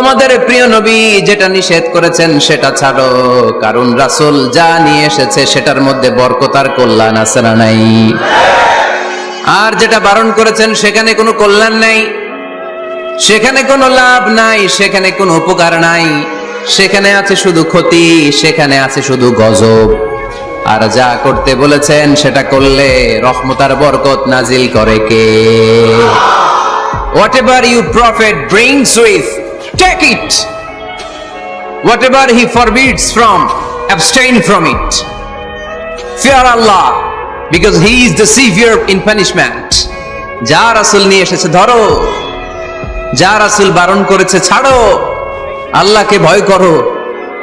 তোমাদের প্রিয় নবী যেটা নিষেধ করেছেন সেটা ছাড়ো, কারণ রাসূল যা নিয়ে এসেছে সেটার মধ্যে বরকত আর কল্যাণ আছে না নাই? আর যেটা বারণ করেছেন সেখানে কোনো কল্যাণ নাই, সেখানে কোনো লাভ নাই, সেখানে কোনো উপকার নাই, সেখানে আছে শুধু ক্ষতি, সেখানে আছে শুধু গজব। আর যা করতে বলেছেন সেটা করলে রহমত আর বরকত নাজিল করে কে? Whatever you prophet brings with, take it. Whatever he forbids from, abstain from it. Fear Allah, because he is the severe in punishment. যা রাসূল নিয়ে এসেছে ধরো, যা রাসূল বারণ করেছে ছাড়ো। আল্লাহকে ভয় করো,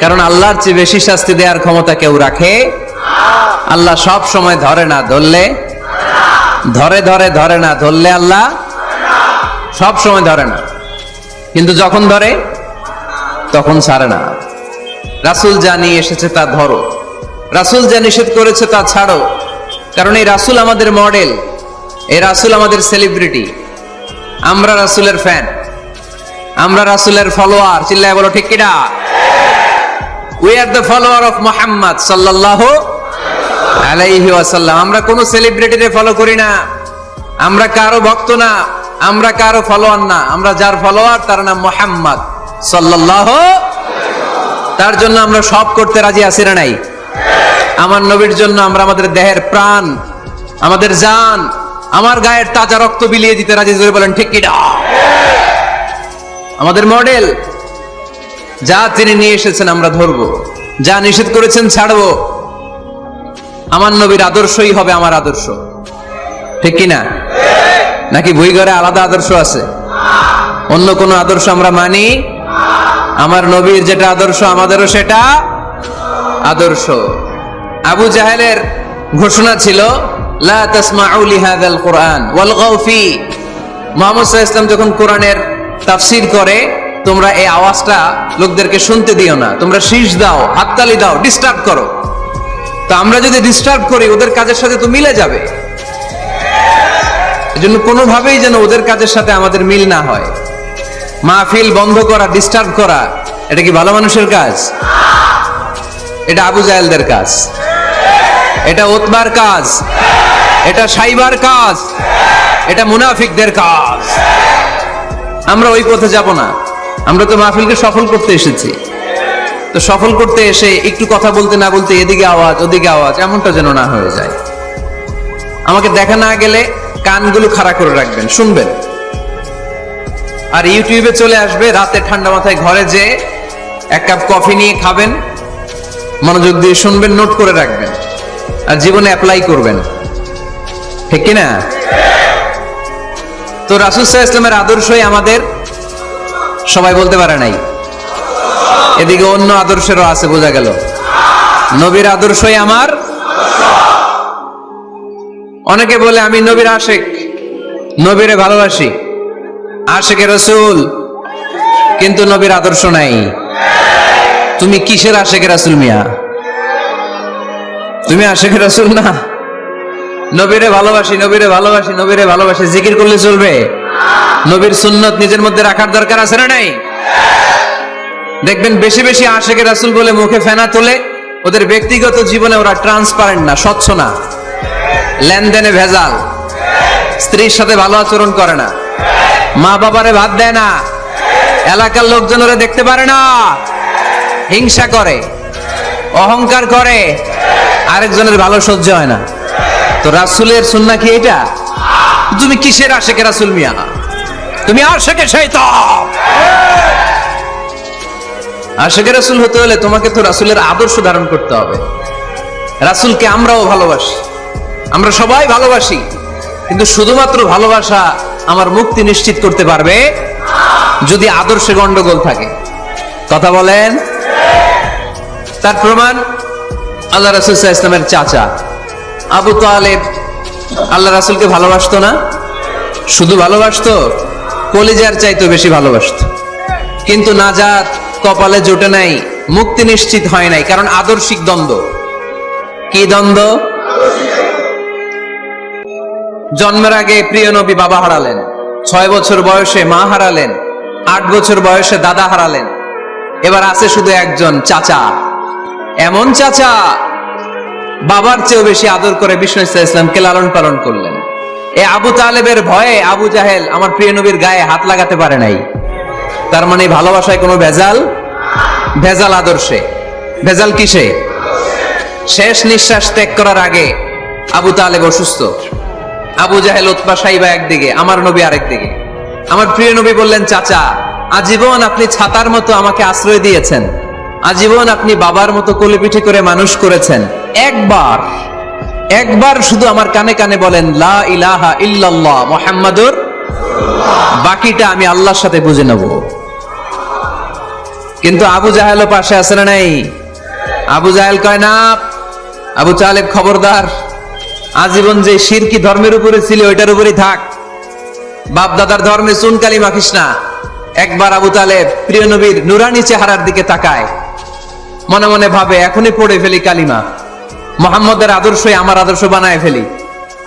কারণ আল্লাহর চেয়ে বেশি শাস্তি দেওয়ার ক্ষমতা কেউ রাখে? আল্লাহ সব সময় ধরে না, ধরলে ধরে, ধরে না, ধরলে আল্লাহ সব সময় ধরে না, কিন্তু যখন ধরে তখন ছাড়ে না। রাসূল যা নিয়ে এসেছে তা ধরো, রাসূল যা নিষেধ করেছে তা ছাড়ো, কারণ এই রাসূল আমাদের মডেল, এই রাসূল আমাদের সেলিব্রিটি। আমরা রাসূলের ফ্যান, আমরা রাসূলের ফলোয়ার। চিল্লায় বলো ঠিক কিনা? We are the follower of Muhammad সাল্লাল্লাহু আলাইহি ওয়াসাল্লাম। আমরা কোন সেলিব্রিটিকে ফলো করি না, আমরা কারো ভক্ত না, আমরা কারো ফলোয়ার না, আমরা যার ফলোয়ার তার নাম মুহাম্মদ সাল্লাল্লাহু। তার জন্য আমরা সব করতে রাজি আছি না নাই? আমার নবীর জন্য আমরা আমাদের দেহের প্রাণ, আমাদের জান, আমার গায়ের তাজা রক্ত বিলিয়ে দিতে রাজি। জোরে বলেন ঠিক কিনা? আমাদের মডেল, যা তিনি নিয়ে এসেছেন আমরা ধরবো, যা নিষেধ করেছেন ছাড়বো। আমার নবীর আদর্শই হবে আমার আদর্শ, ঠিক কিনা? নাকি বই ঘরে আলাদা আদর্শ আছে? অন্য কোন আদর্শ আমরা মানি? আমার নবীর যেটা আদর্শ আমাদেরও সেটা আদর্শ। আবু জাহেলের ঘোষণা ছিল লা তাসমাউ লিহাযাল কুরআন ওয়ালগাউ ফি। মুহাম্মদ সাল্লাল্লাহু আলাইহি ওয়াসাল্লাম যখন কোরআনের তাফসীর করে, তোমরা এই আওয়াজটা লোকদেরকে শুনতে দিও না, তোমরা শীষ দাও, হাততালি দাও, ডিস্টার্ব করো। তো আমরা যদি ডিস্টার্ব করি ওদের কাজের সাথে তো মিলে যাবে, এজন্য কোনোভাবেই যেন ওদের কাজের সাথে আমাদের মিল না হয়। মাহফিল বন্ধ করা, ডিস্টার্ব করা, এটা কি ভালো মানুষের কাজ? এটা আবু জাহেলদের কাজ, এটা উতবার কাজ, এটা সাইবার কাজ, এটা মুনাফিকদের কাজ। আমরা ওই পথে যাব না। আমরা তো মাহফিলকে সফল করতে এসেছি, তো সফল করতে এসে একটু কথা বলতে না বলতে এদিকে আওয়াজ ওদিকে আওয়াজ, এমনটা যেন না হয়ে যায়। আমাকে দেখা না গেলে কানগুলো খাড়া করে রাখবেন, শুনবেন। আর ইউটিউবে চলে আসবে, রাতে ঠান্ডা মাথায় ঘরে যে এক কাপ কফি নিয়ে খাবেন, মনোযোগ দিয়ে শুনবেন, নোট করে রাখবেন, আর জীবনে অ্যাপ্লাই করবেন, ঠিক কিনা? তো রাসূল সাল্লাল্লাহু আলাইহি ওয়াসাল্লামের আদর্শই আমাদের, সবাই বলতে পারে নাই। এদিকে অন্য আদর্শেরও আছে, বোঝা গেল। নবীর আদর্শই আমার। অনেকে বলে আমি নবীর আশেক, নবীরে ভালোবাসি, আশেকে রাসূল, কিন্তু নবীর আদর্শ নাই। তুমি কিসের আশেকে রাসূল মিয়া? তুমি আশেকে রাসূল না। নবীরে ভালোবাসি, নবীরে ভালোবাসি, নবীরে ভালোবাসি, জিকির করলে চলবে? নবীর সুন্নত নিজের মধ্যে রাখার দরকার আছে না নাই? দেখবেন বেশি বেশি আশেকে রাসূল বলে মুখে ফেনা তোলে, ওদের ব্যক্তিগত জীবনে ওরা ট্রান্সপারেন্ট না, স্বচ্ছ না, লেনদেনে ভেজাল, স্ত্রীর সাথে ভালো আচরণ করে না, মা বাবারে ভাত দেয় না, এলাকার লোকজন ওরা দেখতে পারে না, হিংসা করে, অহংকার করে, আরেকজনের ভালো সহ্য হয় না। তো রাসূলের সুন্নাহ কি এটা? তুমি কিসের আশেকে রাসূল মিয়া? তুমি আশেকে শয়তান। আশেকে রাসূল হতে হলে তোমাকে তো রাসূলের আদর্শ ধারণ করতে হবে। রাসূলকে আমরাও ভালোবাসি, আমরা সবাই ভালোবাসি, কিন্তু শুধুমাত্র ভালোবাসা আমার মুক্তি নিশ্চিত করতে পারবে যদি আদর্শে গন্ডগোল থাকে। কথা বলেন? তার প্রমাণ আল্লাহ রাসূল সাল্লাল্লাহু আলাইহি ওয়াসাল্লামের চাচা আবু তালেব আল্লাহ রাসূলকে ভালোবাসতো না, শুধু ভালোবাসতো, কলিজার চাইতে বেশি ভালোবাসতো, কিন্তু নাজাত কপালে জোটে নাই, মুক্তি নিশ্চিত হয় নাই, কারণ আদর্শিক দ্বন্দ্ব। কি দ্বন্দ্ব? জন্মের আগে প্রিয় নবী বাবা হারালেন, 6 বছর বয়সে মা হারালেন, 8 বছর বয়সে দাদা হারালেন, এবার আছে শুধু একজন চাচা। এমন চাচা বাবার চেয়েও বেশি আদর করে বিষ্ণু ইসলামকে লালন পালন করলেন। এ আবু তালেবের ভয়ে আবু জাহেল আমার প্রিয় নবীর গায়ে হাত লাগাতে পারে নাই। তার মানে ভালোবাসায় কোনো ভেজাল? ভেজাল আদর্শে। ভেজাল কিসে? শেষ নিঃশ্বাস ত্যাগ করার আগে আবু তালেব অসুস্থ, আবু জাহেল উতবা সাইবা একদিকে, আমার নবী আরেক দিকে। আমার প্রিয় নবী বললেন, চাচা আজীবন আপনি ছাতার মতো আমাকে আশ্রয় দিয়েছেন, আজীবন আপনি বাবার মতো কোলে পিঠে করে মানুষ করেছেন, একবার শুধু আমার কানে কানে বলেন লা ইলাহা ইল্লাল্লাহ মুহাম্মাদুর, বাকিটা আমি আল্লাহর সাথে বুঝে নেব। কিন্তু আবু জাহেলও পাশে আছে না নাই? আবু জাহেল কয় না, আবু তালেব খবরদার, আজীবন যে শিরকি ধর্মের উপরে ছিল ওইটার উপরেই থাক, বাপ দাদার ধর্মে চুনকালি মাখিস না। একবার আবু তালেব প্রিয় নবীর নুরানি চেহারার দিকে তাকায়, মনে মনে ভাবে এখনই পড়ে ফেলি কালিমা, মুহাম্মদের আদর্শই আমার আদর্শ বানায় ফেলি।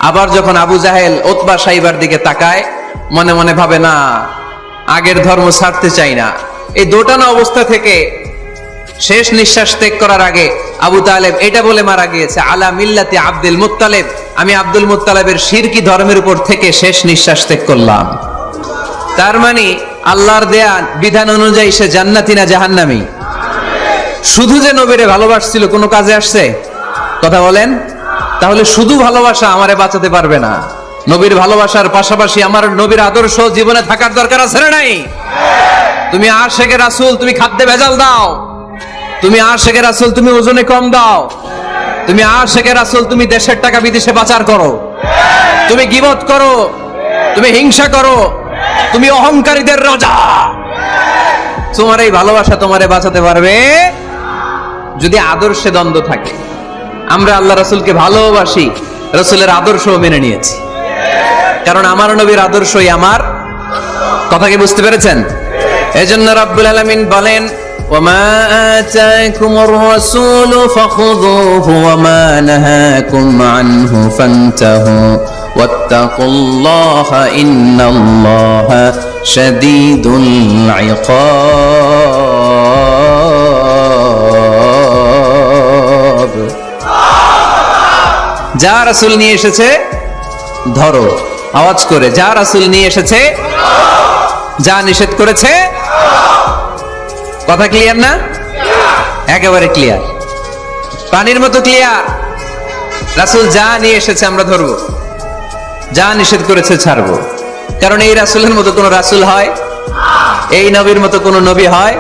আবার যখন আবু জাহেল উতবা সাইবার দিকে তাকায়, মনে মনে ভাবে না, আগের ধর্ম ছাড়তে চাই না। এই দোটানা অবস্থা থেকে শেষ নিঃশ্বাস ত্যাগ করার আগে আবু তালেব এটা বলে মারা গিয়েছে, আলা মিল্লাতি আব্দুল মুত্তালিব, আমি আব্দুল মুত্তালিবের শিরকি ধর্মের উপর থেকে শেষ নিঃশ্বাস ত্যাগ করলাম। তার মানে আল্লাহর দেয়া বিধান অনুযায়ী সে জান্নাতি না জাহান্নামী? শুধু যে নবীরে ভালোবাসছিল কোনো কাজে আসছে? কথা বলেন। তাহলে শুধু ভালোবাসা আমারে বাঁচাতে পারবে না। নবীর ভালোবাসার পাশাপাশি আমার নবীর আদর্শ জীবনে থাকার দরকার আছে না নাই? তুমি আশেকে রাসূল, তুমি খাদ্যে ভেজাল দাও, তুমি আশেকে রাসূল, তুমি ওজনে কম দাও, তুমি আশেকে রাসূল, তুমি দেশের টাকা বিদেশে পাচার করো, তুমি গীবত করো, তুমি হিংসা করো, তুমি অহংকারীদের রাজা। তোমার এই ভালোবাসা তোমারে বাঁচাতে পারবে যদি আদর্শে দ্বন্দ্ব থাকে। আমরা আল্লাহ রাসূলকে ভালোবাসি, রাসূলের আদর্শও মেনে নিয়েছি, কারণ আমার নবীর আদর্শই আমার। কথা কি বুঝতে পেরেছেন? এজন্য রাব্বুল আলামিন বলেন, ওয়ামা আতাকুমুর রাসূলু ফাখুযুহু ওয়ামা নাহাকুম আনহু ফান্তাহু ওয়াত্তাকুল্লাহা ইন্নাল্লাহা শাদীদুল ইকাব। যা রাসূল নিয়ে এসেছে ধরো, আওয়াজ করে, যা রাসূল নিয়ে এসেছে, যা নিষেধ করেছে। কথা ক্লিয়ার না? একেবারে ক্লিয়ার, পানির মতো ক্লিয়ার। রাসূল যা নিয়ে এসেছে আমরা ধরবো, যা নিষেধ করেছে ছাড়বো। কারণ এই রাসূলের মতো কোন রাসূল হয়? এই নবীর মতো কোন নবী হয়?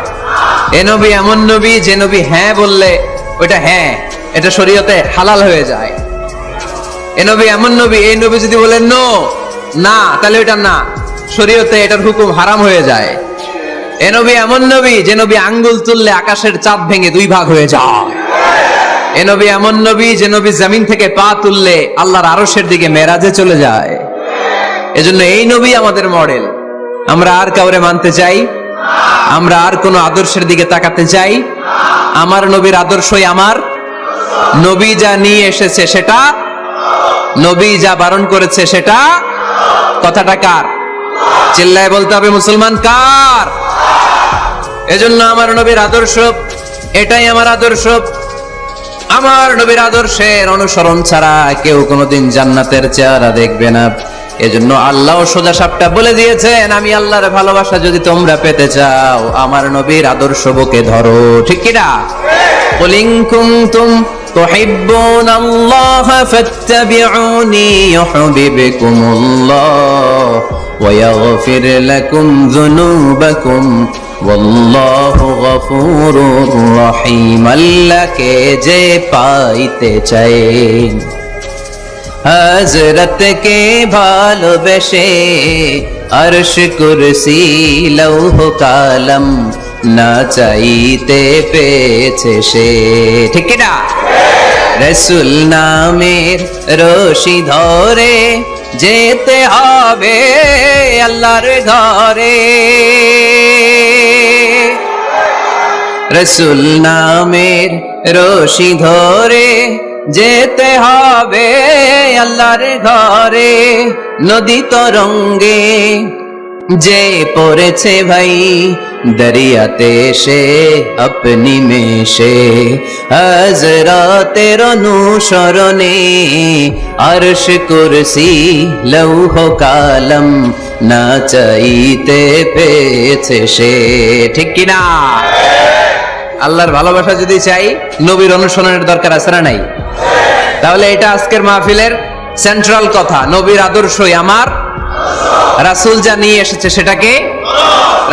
এই নবী এমন নবী যে নবী হ্যাঁ বললে ওইটা হ্যাঁ, এটা শরীয়তে হালাল হয়ে যায়। এই নবী এমন নবী, এই নবী যদি বলেন নো, না, তাহলে ওইটা না, শরীয়তে এটার হুকুম হারাম হয়ে যায়। এ নবী এমন নবী যে নবী আঙ্গুল তুললে আকাশের চাঁদ ভেঙে 2 ভাগ হয়ে যায়। এ নবী এমন নবী যে নবী জমিন থেকে পা তুললে আল্লাহর আরশের দিকে মেরাজে চলে যায়। এজন্য এই নবী আমাদের মডেল। আমরা আর কাউরে মানতে চাই? আমরা আর কোন আদর্শের দিকে তাকাতে চাই? আমার নবীর আদর্শই আমার। নবী যা নিয়ে এসেছে সেটা, নবী যা বারণ করেছে সেটা। কথাটা কার? চিল্লায় বলতে হবে মুসলমান, কার? এজন্য আমার নবীর আদর্শ, এটাই আমার আদর্শ। আমার নবীর আদর্শের অনুসরণ ছাড়া কেউ কোনোদিন জান্নাতের চেহারা দেখবে না। এজন্য আল্লাহ সোজা সাপটা বলে দিয়েছেন, আমি আল্লাহর ভালোবাসা যদি তোমরা পেতে চাও আমার নবীর আদর্শ বুকে ধরো। ঠিক কিনা? কুল ইন কুনতুম তুহিব্বুনাল্লাহা ফাত্তাবিউনি ইউহিব্বুকুমুল্লাহ ওয়া ইয়াগফির লাকুম যুনুবাকুম ওয়াল্লাহু গফুরুর রহিম। আল্লাহকে যে পাইতে চায়, হযরতকে ভালোবেসে আরশ কুরসি লৌহ কালাম না চাইতে পেয়েছে সে। ঠিক না? রাসূল নামের রশি ধরে যেতে হবে আল্লাহর ঘরে। রাসূল নামের রশি ধরে যেতে হবে আল্লাহর ঘরে। নদী তরঙ্গে যে পড়েছে ভাই দরিয়াতে সে আপনি মেশে হযরতের অনুসরণে আরশ কুরসি লৌহ কালম না চাইতে পেয়েছে সে। ঠিক কিনা? আল্লাহর ভালোবাসা যদি চাই নবীর অনুসরণের দরকার আছে না নাই? তাহলে এটা আজকের মাহফিলের সেন্ট্রাল কথা, নবীর আদর্শই আমার, রাসূল যা নিয়ে এসেছে সেটাকে,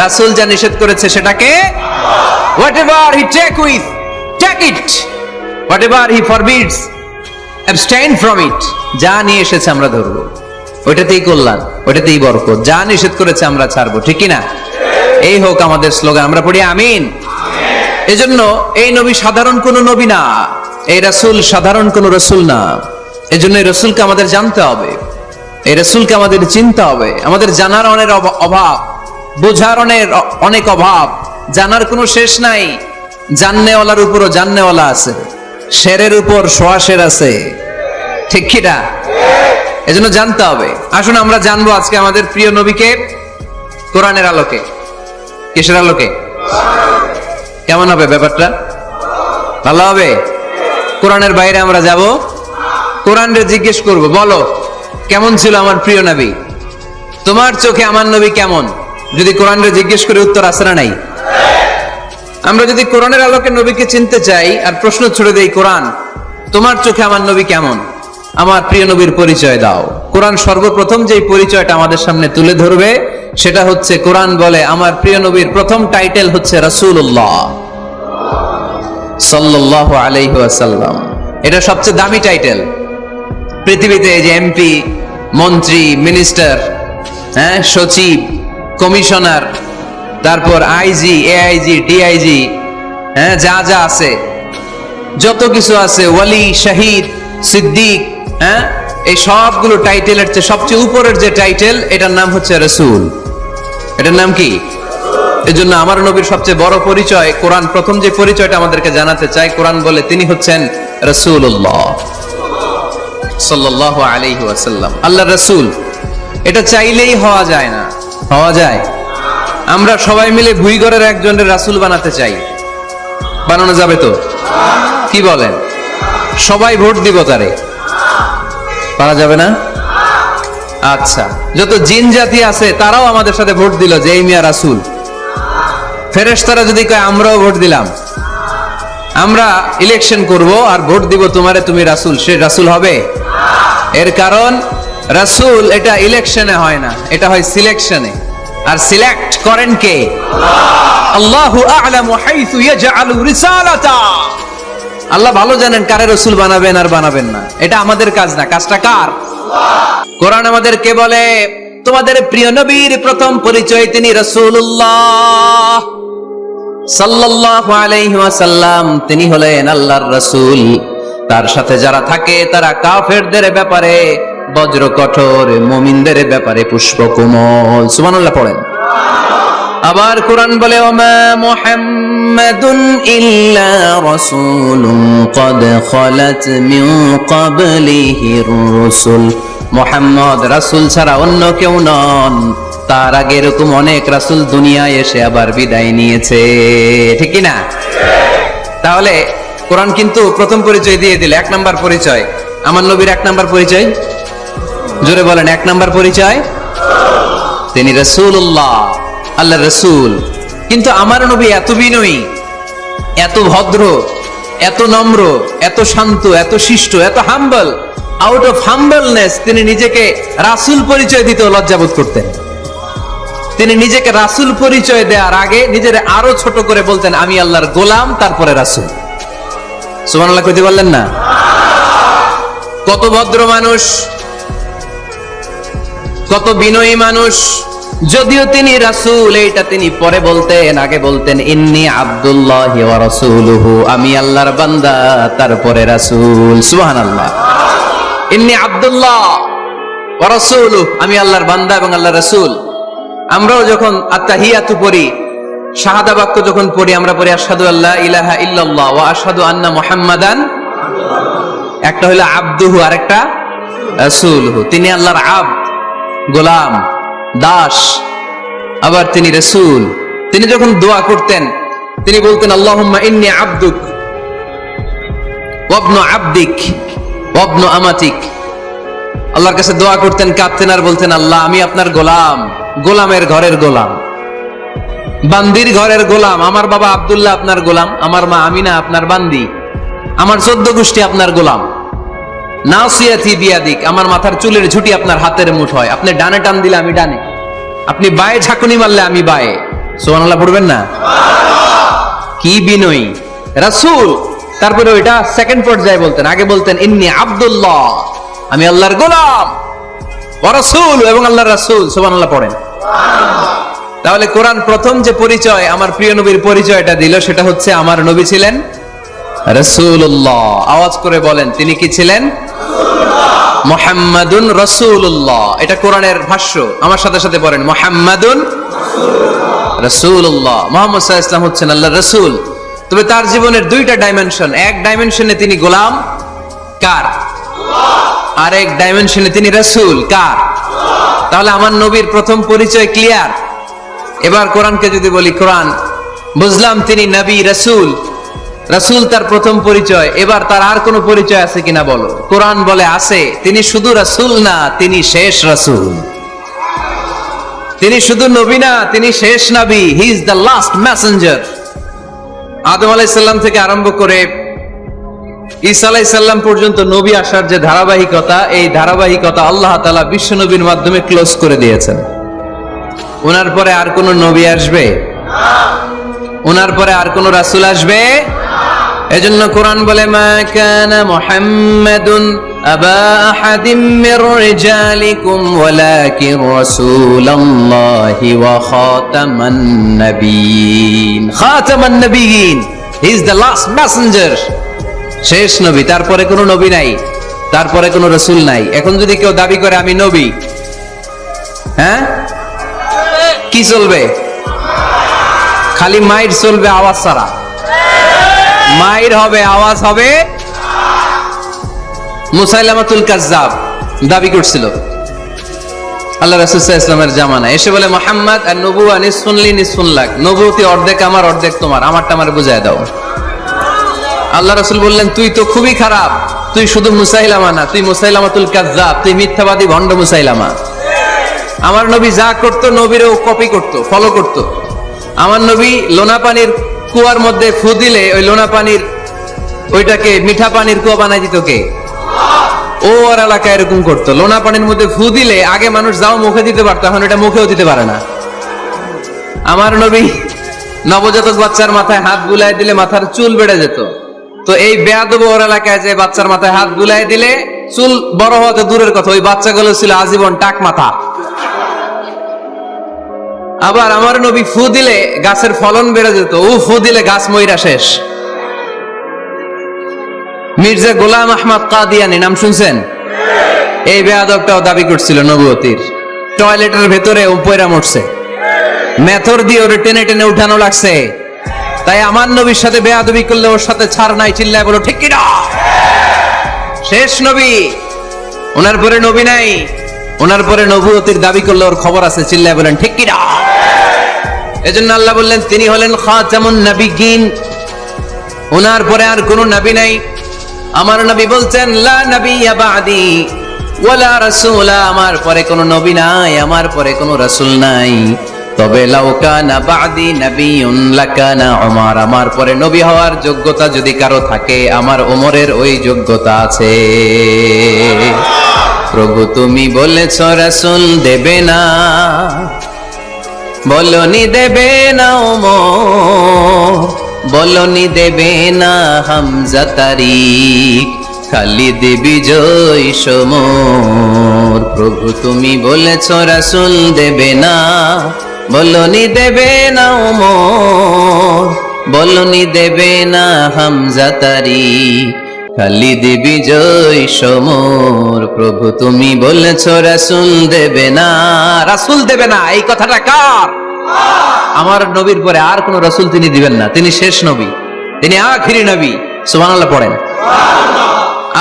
রাসূল যা নিষেধ করেছে সেটাকে, whatever he take it, whatever he forbids, abstain from it। যা নিয়ে এসেছে আমরা ধরবো, ওইটাতেই কল্যাণ, ওইটাতেই বরকত। যা নিষেধ করেছে আমরা ছাড়বো। ঠিক কিনা? এই হোক আমাদের স্লোগান, আমরা পড়ি আমিন। এজন্য এই নবী সাধারণ কোন নবী না, এই রাসূল সাধারণ কোন রাসূল না। এজন্য এই রাসূলকে আমাদের জানতে হবে, এই রাসূলকে আমাদের চিনতে হবে। আমাদের জানার অনেক অভাব, বোঝার অনেক অভাব, জানার কোনো শেষ নাই। জাননেওয়ালার উপরও জাননেওয়ালা আছে, শেরের উপর সোয়া শের আছে। ঠিক কিনা? এজন্য জানতে হবে। আসুন আমরা জানবো আজকে আমাদের প্রিয় নবীকে কোরআনের আলোকে। কিসের আলোকে? কেমন হবে ব্যাপারটা? ভালো হবে? কোরআনের বাইরে আমরা যাব, কোরআনরে জিজ্ঞেস করব, বলো কেমন ছিল আমার প্রিয় নবী? তোমার চোখে আমার নবী কেমন? যদি কোরআনরে জিজ্ঞেস করে উত্তর আছে না নাই? আমরা যদি কোরআনের আলোকে নবীকে চিনতে চাই আর প্রশ্ন ছুড়ে দেই, কোরআন তোমার চোখে আমার নবী কেমন? আমার প্রিয় নবীর পরিচয় দাও। কোরআন সর্বপ্রথম যে পরিচয়টা আমাদের সামনে তুলে ধরবে সেটা হচ্ছে, কোরআন বলে আমার প্রিয় নবীর প্রথম টাইটেল হচ্ছে রাসূলুল্লাহ সাল্লাল্লাহু আলাইহি ওয়াসাল্লাম। এটা সবচেয়ে দামি টাইটেল পৃথিবীতে। এই যে এমপি, মন্ত্রী, মিনিস্টার, সচিব, কমিশনার, তারপর আইজি, এআইজি, ডিআইজি, যা যা আছে, যত কিছু আছে, ওয়ালি, শহীদ, সিদ্দিক, এই সবগুলো টাইটেলের চেয়ে সবচেয়ে উপরের যে টাইটেল, এটার নাম হচ্ছে রাসূল। এটার নাম কি? এজন্য আমার নবীর সবচেয়ে বড় পরিচয়, কোরআন প্রথম যে পরিচয়টা আমাদেরকে জানাতে চাই, কোরআন বলে তিনি হচ্ছেন রাসূলুল্লাহ সাল্লাল্লাহু আলাইহি ওয়াসাল্লাম। আল্লাহর রাসূল, এটা চাইলেই হওয়া যায় না। হওয়া যায়? আমরা সবাই মিলে ভুইগড়ের একজনের রাসূল বানাতে চাই, বানানো যাবে তো? কি বলেন? সবাই ভোট দিব তারে, পারা যাবে না? আচ্ছা, যত জিন জাতি আছে তারাও আমাদের সাথে ভোট দিল যে এই মিয়া রাসূল। ফেরেশতারা যদি কয় আমরাও ভোট দিলাম, আমরা ইলেকশন করব আর ভোট দিব তোমারে, তুমি রাসূল, সে রাসূল হবে? এর কারণ রাসূল এটা ইলেকশনে হয় না, এটা হয় সিলেকশনে। আর সিলেক্ট করেন কে? আল্লাহু আ'লামু হাইসু ইয়াজআলু রিসালাতা। আল্লাহ ভালো জানেন কারে রাসূল বানাবেন আর বানাবেন না। এটা আমাদের কাজ না, কাজটা কার? কোরআন আমাদেরকে বলে তোমাদের প্রিয় নবীর প্রথম পরিচয় তিনি রাসূলুল্লাহ সাল্লাল্লাহু আলাইহি ওয়াসাল্লাম। তিনি হলেন আল্লাহর রাসূল। তার সাথে যারা থাকে তারা কাফেরদের ব্যাপারে বজ্র কঠোর, মুমিনদের ব্যাপারে পুষ্পকোমল। সুবহানাল্লাহ পড়েন। আবার কোরআন বলে ওমা মুহাম্মাদুন ইল্লা রাসূলুন ক্বাদ খালাত মিন ক্বাবলিহির রাসূল। মুহাম্মদ রাসূল ছাড়া অন্য কেউ নন, তার আগে এরকম অনেক রাসূল দুনিয়ায় এসে আবার বিদায় নিয়েছে। ঠিক কি না? তাহলে কোরআন কিন্তু প্রথম পরিচয় দিয়ে দিল, এক নাম্বার পরিচয়। আমার নবীর এক নাম্বার পরিচয়, জোরে বলেন, এক নাম্বার পরিচয় তিনি রাসূলুল্লাহ, আল্লাহর রাসূল। কিন্তু আমার নবী এত বিনয়ী, এত ভদ্র, এত নম্র, এত শান্ত, এত শিষ্ট, এত হাম্বল। আউট অফ হাম্বলনেস তিনি নিজেকে রাসূল পরিচয় দিতে লজ্জাবোধ করতেন। তিনি নিজেকে রাসূল পরিচয় দেওয়ার আগে নিজের আরো ছোট করে বলতেন, আমি আল্লাহর গোলাম, তারপরে রাসূল। সুবহানাল্লাহ কইতে বললেন না? কত ভদ্র মানুষ, কত বিনয়ী মানুষ। যদিও তিনি রাসূল, এইটা তিনি পরে বলতেন, আগে বলতেন ইন্নী আব্দুল্লাহি ওয়া রাসূলুহু, আমি আল্লাহর বান্দা, তারপরে রাসূল। সুবহানাল্লাহ। ইন্নী আব্দুল্লাহ ওয়া রাসূলুহু, আমি আল্লাহর বান্দা এবং আল্লাহর রাসূল। আমরাও যখন আত্তাহিয়াতু পড়ি, শাহাদা বাক্য যখন পড়ি, আমরা পড়ি আশহাদু আল্লা ইলাহা ইল্লাল্লাহ ওয়া আশহাদু আন্না মুহাম্মাদান। একটা হলো আব্দুহু, আরেকটা রাসূলুহু। তিনি আল্লাহর আব্দ, গোলাম, দাস, আবার তিনি রাসূল। তিনি যখন দোয়া করতেন তিনি বলতেন আল্লাহুম্মা ইন্নী আবদুক ওয়া ইবনু আবদিক ওয়া ইবনু আমাতিক। আল্লাহর কাছে দোয়া করতেন, কাঁদতেন আর বলতেন আল্লাহ আমি আপনার গোলাম, গোলামের ঘরের গোলাম, বান্দির ঘরের গোলাম। আমার বাবা আব্দুল্লাহ আপনার গোলাম, আমার মা আমিনা আপনার বান্দি, আমার 14 গোষ্ঠী আপনার গোলাম। নাসিয়াতি বিয়াদিক, আমার মাথার চুলের ঝুঁটি আপনার হাতের মুঠোয়, আপনি ডানে টান দিলে আমি ডানে, আপনি বায়ে ঝাঁকুনি মারলে আমি বায়ে। সুবহানাল্লাহ পড়বেন না? কি বিনয়ী রাসূল। তারপরে ওইটা সেকেন্ড পর্যায়ে বলতেন, আগে বলতেন ইন্নী আব্দুল্লাহ, আমি আল্লাহর গোলাম, ওয়া রাসূল, এবং আল্লাহর রাসূল। সুবহানাল্লাহ পড়েন। তাহলে কোরআন প্রথম যে পরিচয় আমার প্রিয় নবীর পরিচয়টা দিল সেটা হচ্ছে আমার নবী ছিলেন রাসূলুল্লাহ। আওয়াজ করে বলেন তিনি কি ছিলেন? মুহাম্মাদুন রাসূলুল্লাহ। এটা কোরআনের ভাষ্য, আমার সাথে সাথে পড়েন মুহাম্মাদুন রাসূলুল্লাহ। মুহাম্মদ সাল্লাল্লাহু আলাইহি ওয়াসাল্লাম হচ্ছেন আল্লাহর রাসূল। তবে তার জীবনের দুইটা ডাইমেনশন, এক ডাইমেনশনে তিনি গোলাম কার, আর এক ডাইমেনশনে তিনি রাসূল কার। তাহলে আমার নবীর প্রথম পরিচয় ক্লিয়ার। এবার কোরআনকে যদি বলি, কোরআন বুঝলাম তিনি নবী রাসূল, রাসূল তার প্রথম পরিচয়, এবার তার আর কোনো পরিচয় আছে কিনা বলো। কোরআন বলে আছে, তিনি শুধু রাসূল না, তিনি শেষ রাসূল। তিনি শুধু নবী না, তিনি শেষ নবী। He is the last messenger. Adam আলাইহিস সালাম থেকে আরম্ভ করে ঈসা আলাইহিস সালাম পর্যন্ত নবী আসার যে ধারাবাহিকতা, এই ধারাবাহিকতা আল্লাহ তাআলা বিশ্ব নবীর মাধ্যমে ক্লোজ করে দিয়েছেন। ওনার পরে আর কোন নবী আসবে না, ওনার পরে আর কোন রাসূল আসবে না। এজন্য কোরআন বলে মা কানা মুহাম্মাদুন আবা আহাদিম মির রিজালিকুম ওয়ালাকিন রাসূলুল্লাহি ওয়া খাতামান নাবিয়িন। খাতামান নাবিয়িন, he is the last messenger, শেষ নবী। তারপরে কোনো নবী নাই, তারপরে কোনো রাসূল নাই। এখন যদি কেউ দাবি করে আমি নবী, হ্যাঁ কি চলবে? খালি মাইর চলবে, আওয়াজ ছাড়া। মাইর হবে, আওয়াজ হবে। মুসাইলামাতুল কাজ্জাব দাবি করছিল আল্লাহ রাসূল সাল্লাল্লাহু আলাইহি ওয়াসাল্লামের জামানায়, এসে বলে মুহাম্মদ আর নবুয়া নিসফুন লি নিসফুন লাক, নবুয়তি অর্ধেক আমার অর্ধেক তোমার, আমারটা আমার বুঝায় দাও। আল্লাহ রাসূল বললেন তুই তো খুবই খারাপ, তুই শুধু মুসাইলামা না, তুই মুসাইলামাতুল কাজ্জাব, তুই মিথ্যাবাদী ভণ্ড মুসাইলামা। আমার নবী যা করতো নবীরও কপি করতো, ফলো করতো। আমার নবী লোনা পানির কুয়ার মধ্যে ফু দিলে ওই লোনা পানির ওইটাকে মিঠা পানির কুয়া বানাই দিত কে? ও আর এলাকায় এরকম করতো। লোনা পানির মধ্যে ফু দিলে আগে মানুষ যাও মুখে দিতে পারতো, এখন এটা মুখেও দিতে পারে না। আমার নবী নবজাতক বাচ্চার মাথায় হাত বুলাই দিলে মাথার চুল বেড়ে যেত। তো এই বেয়াদব ওর এলাকায় যে বাচ্চার মাথায় হাত বুলাই দিলে চুল বড় হওয়া তো দূরের কথা, ওই বাচ্চাগুলো ছিল আজীবন টাক মাথা। আবার আমার নবী ফু দিলে গাছের ফলন বেড়ে যেত, ও ফু দিলে গাছ মইরা শেষ। মির্জা গোলাম আহমদ কাদিয়ানী নাম শুনছেন? এই বেয়াদবটাও দাবি করছিল নবুয়তির। টয়লেটের ভেতরে ও পয়রা মরছে, মেথর দিয়ে ওরে টেনে টেনে উঠানো লাগছে। তাই আমার নবীর সাথে বেয়াদবি করলে ওর সাথে ছাড় নাই, চিল্লায় বলো ঠিক কিনা? শেষ নবী, ওনার পরে নবী নাই। ওনার পরে নবুয়তির দাবি করলে ওর খবর আছে, চিল্লায় বলেন ঠিক কিনা? এজন্য আল্লাহ বললেন তিনি হলেন খাতামুন নাবিয়িন, ওনার পরে আর কোনো নবী নাই। আমার নবী বলছেন লা নাবিয়্যা বা'দি ওয়ালা রাসূলা, আমার পরে কোনো নবী নাই, আমার পরে কোনো রাসূল নাই। তবে লাউ কানা বা'দি নাবিয়্যুন লাকানা উমর, আমার পরে নবী হওয়ার যোগ্যতা যদি কারো থাকে আমার ওমরের ওই যোগ্যতা আছে। প্রভু তুমি বলেছ রাসূল দেবে না, বলনি দেবে না ওমর, বলনি দেবে না হামজা তারিক, খালিদ বিজয় সমর। প্রভু তুমি বলেছ রাসূল দেবে না, বলনি দেবে না ওমর, বলনি দেবে না হামজা তারিক, খালিদ বিজয় সমর। প্রভু তুমি বলেছ রাসূল দেবে না, রাসূল দেবে না, এই কথাটা কার? আমার নবীর পরে আর কোন রাসূল তিনি দিবেন না, তিনি শেষ নবী, তিনি আখিরি নবী। সুবহানাল্লাহ পড়েন।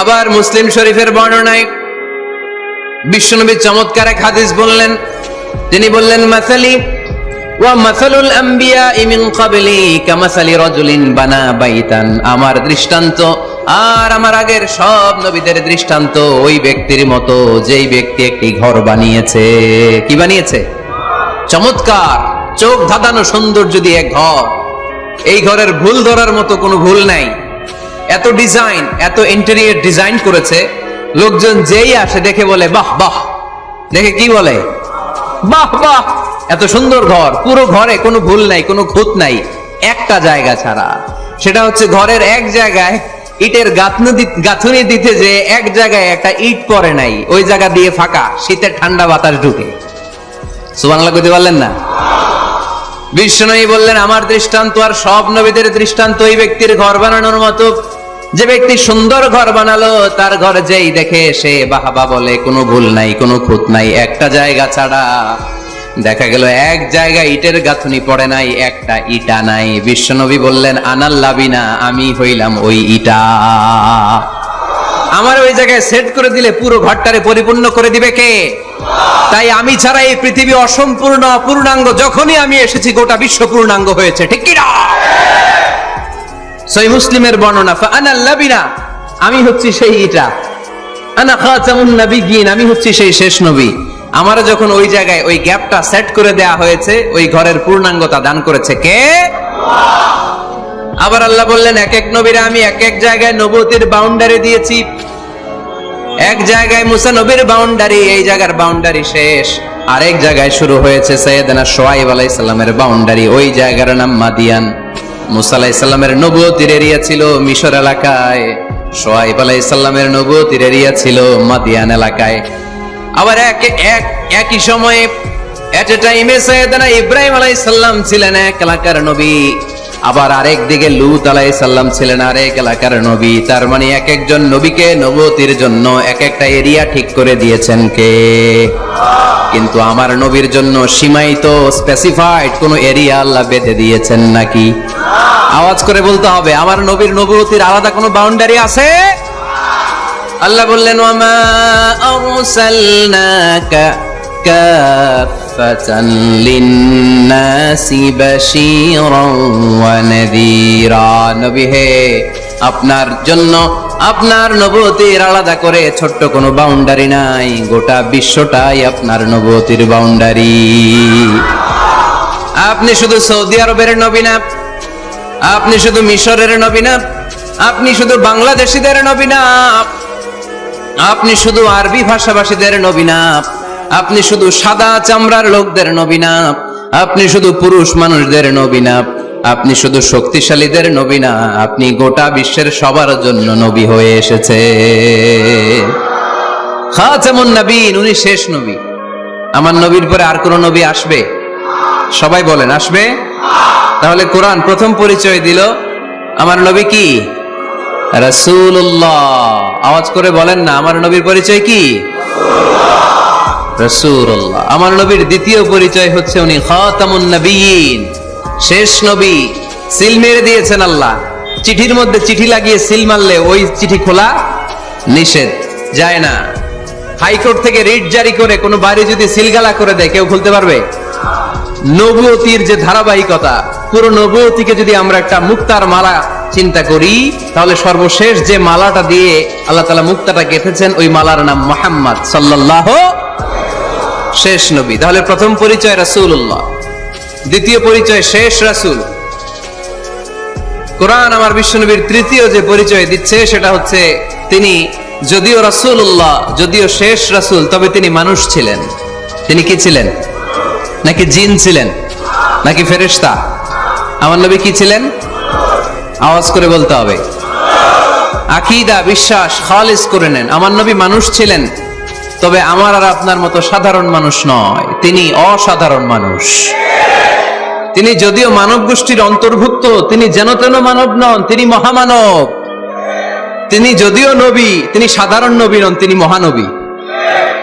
আবার মুসলিম শরীফের বর্ণনায় বিশ্বনবী চমৎকার এক হাদিস বললেন। তিনি বললেন মাসালি ওয়া মাসালুল আম্বিয়াই মিন ক্বাবলি কামাসালি রাজুলিন বানা বাইতান, আমার দৃষ্টান্ত আর আমার আগের সব নবীদের দৃষ্টান্ত ওই ব্যক্তির মতো যেই ব্যক্তি একটি ঘর বানিয়েছে। কি বানিয়েছে? চমৎকার, চোখ ধাঁধানো সৌন্দর্য দিয়ে এক ঘর। এই ঘরের ভুল ধরার মতো কোনো ভুল নাই। এত ডিজাইন, এত ইন্টেরিয়র ডিজাইন করেছে, লোকজন যেই আসে দেখে বলে বাহ বাহ। দেখে কি বলে? বাহ বাহ। এত সুন্দর ঘর, পুরো ঘরে কোনো ভুল নাই, কোনো খুঁত নাই, একটা জায়গা ছাড়া। সেটা হচ্ছে ঘরের এক জায়গায় ইটের গাঁথুনি দিতে যে এক জায়গায় একটা ইট পড়ে নাই, ওই জায়গা দিয়ে ফাঁকা, শীতের ঠান্ডা বাতাস ঢুকে। সুবহানাল্লাহ কইতে পারলেন না? বিশ্বনবী বললেন আমার দৃষ্টান্ত আর সব নবীদের দৃষ্টান্ত ওই ব্যক্তির ঘর বানানোর মতো, যে ব্যক্তি সুন্দর ঘর বানালো তার ঘর যেই দেখে সে বাহবা বলে, কোনো ভুল নাই, কোনো খুঁত নাই, একটা জায়গা ছাড়া। দেখা গেল এক জায়গায় ইটের গাঁথুনি পড়ে নাই, একটা ইটা নাই। বিশ্বনবী বললেন আনাল লাবিনা, আমি হইলাম ওই ইটা। আমার ওই জায়গায় সেট করে দিলে পুরো ঘরটারে পরিপূর্ণ করে দিবে কে? তাই আমি ছাড়া এই পৃথিবী অসম্পূর্ণ, অপূর্ণাঙ্গ। যখনই আমি এসেছি গোটা বিশ্ব পূর্ণাঙ্গ হয়েছে, ঠিক কি না? সহিহ মুসলিমের বর্ণনা, ফাআনাল লাবিনা, আমি হচ্ছি সেই ইটা, আনা খাতামুন নবিয়্যিন, আমি হচ্ছি সেই শেষ নবী। আমার যখন ওই জায়গায় ওই গ্যাপটা সেট করে দেয়া হয়েছে, ওই ঘরের পূর্ণাঙ্গতা দান করেছে কে? আবার আল্লাহ বললেন এক এক নবীরে আমি এক এক জায়গায় নবুয়তের বাউন্ডারি দিয়েছি। এক জায়গায় মুসা নবীর বাউন্ডারি, এই জায়গার বাউন্ডারি শেষ। আরেক জায়গায় শুরু হয়েছে সাইয়েদনা শুআয়ব আলাইহিস সালামের বাউন্ডারি, ওই জায়গার নাম মাদিয়ান। মুসা আলাইহিস সালামের নবুয়তের এরিয়া ছিল মিশর এলাকায়, শুআয়ব আলাইহিস সালামের নবুয়তের এরিয়া ছিল মাদিয়ান এলাকায়। আবার একই সময়ে এট এ টাইমে সাইয়েদনা ইব্রাহিম আলাইহিস সালাম ছিলেন এক এলাকার নবী, আবার আরেক দিকে লূত আলাইহিস সালাম ছিলেন আরেক এলাকার নবী। তার মানে এক একজন নবীকে নবুয়তির জন্য এক একটা এরিয়া ঠিক করে দিয়েছেন কে? কিন্তু আমার নবীর জন্য সীমায়িত, স্পেসিফাইড কোন এরিয়া আল্লাহ বেঁধে দিয়েছেন নাকি? আওয়াজ করে বলতে হবে, আমার নবীর নবুয়তির আলাদা কোনো বাউন্ডারি আছে? আল্লাহ বললেন ওয়ামা আরসালনাকা কাফাতান লিন্নাসি বাশীরান ওয়া নাযীরা, নবী হে, আপনার জন্য আপনার নবুয়তির আলাদা করে ছোট্ট কোনো বাউন্ডারি নাই, গোটা বিশ্বটাই আপনার নবুয়তির বাউন্ডারি। আপনি শুধু সৌদি আরবের নবী না, আপনি শুধু মিশরের নবী না, আপনি শুধু বাংলাদেশিদের নবী না, আপনি শুধু আরবি ভাষাভাষীদের নবী না, আপনি শুধু সাদা চামড়ার লোকদের নবী না, আপনি শুধু পুরুষ মানুষদের নবী না, আপনি শুধু শক্তিশালীদের নবী না, আপনি গোটা বিশ্বের সবার জন্য নবী হয়ে এসেছে। খাতামুন নবীন, উনি শেষ নবী। আমার নবীর পরে আর কোন নবী আসবে? সবাই বলেন আসবে? তাহলে কোরআন প্রথম পরিচয় দিল আমার নবী কি? রাসূলুল্লাহ। আওয়াজ করে বলেন না, আমার নবীর পরিচয় কি? রাসূলুল্লাহ। আমার নবীর দ্বিতীয় পরিচয় হচ্ছে উনি খাতামুন নবিয়্যিন, শেষ নবী। সিল মেরে দিয়েছেন আল্লাহ, চিঠির মধ্যে চিঠি লাগিয়ে সিল মারলে ওই চিঠি খোলা নিষেধ, যায় না। হাইকোর্ট থেকে রিট জারি করে কোনো বাড়ি যদি সিলগালা করে দেয় কেউ খুলতে পারবে? নবুয়তির যে ধারাবাহিকতা, পুরো নবুয়তিকে যদি আমরা একটা মুক্তার মালা চিন্তা করি, তাহলে সর্বশেষ যে মালাটা দিয়ে আল্লাহ তাআলা মুক্তাটা গেঁথেছেন, ওই মালার নাম মুহাম্মদ সাল্লাল্লাহু, শেষ নবী। তাহলে প্রথম পরিচয় রাসূলুল্লাহ, দ্বিতীয় পরিচয় শেষ রাসূল। কোরআন আমার বিশ্বনবীর তৃতীয় যে পরিচয় দিচ্ছে সেটা হচ্ছে তিনি যদিও রাসূলুল্লাহ, যদিও শেষ রাসূল, তবে তিনি মানুষ ছিলেন। তিনি কি ছিলেন? নাকি জিন ছিলেন? নাকি ফেরেশতা? আমার নবী কি ছিলেন? আওয়াজ করে বলতে হবে। আকীদা, বিশ্বাস খালিস করে নেন, আমার নবী মানুষ ছিলেন, তবে আমার আর আপনার মতো সাধারণ মানুষ নয়, তিনি অসাধারণ মানুষ। তিনি যদিও মানব গোষ্ঠীর অন্তর্ভুক্ত, তিনি যেন তেন মানব নন, তিনি মহামানব। তিনি যদিও নবী, তিনি সাধারণ নবী নন, তিনি মহানবী।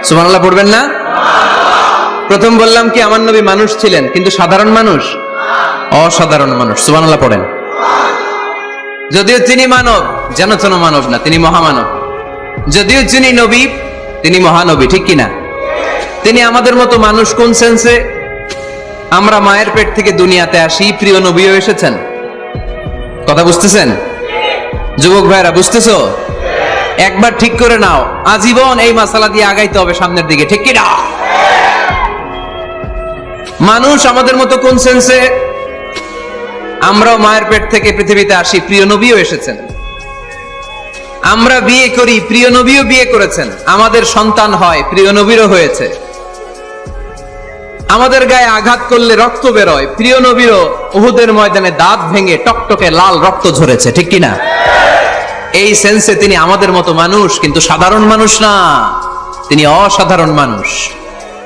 সুবহানাল্লাহ পড়বেন না? প্রথম বললাম কি আমার নবী মানুষ ছিলেন, কিন্তু সাধারণ মানুষ, অসাধারণ মানুষ। সুবহানাল্লাহ পড়েন। যদিও তিনি মানব, যেন তেন মানব না, তিনি মহামানব। যদিও তিনি নবী, তিনি মহানবী, ঠিক কিনা? তিনি আমাদের মতো মানুষ কোন সেন্সে? আমরা মায়ের পেট থেকে দুনিয়াতে আসি, প্রিয় নবীও এসেছেন। কথা বুঝতেছেন যুবক ভাইরা, বুঝতেছো? একবার ঠিক করে নাও, আজীবন এই মাসালা দিয়ে আগাইতে হবে সামনের দিকে, ঠিক কি না? মানুষ আমাদের মতো কোন সেন্সে? আমরাও মায়ের পেট থেকে পৃথিবীতে আসি, প্রিয় নবীও এসেছেন। আমরা বিয়ে করি, প্রিয় নবীও বিয়ে করেছেন। আমাদের সন্তান হয়, প্রিয় নবীরও হয়েছে। আমাদের গায়ে আঘাত করলে রক্ত বেরোয়, প্রিয় নবীরও উহুদের ময়দানে দাঁত ভেঙে টকটকে লাল রক্ত ঝরেছে, ঠিক কিনা? এই সেন্সে তিনি আমাদের মতো মানুষ, কিন্তু সাধারণ মানুষ না, তিনি অসাধারণ মানুষ।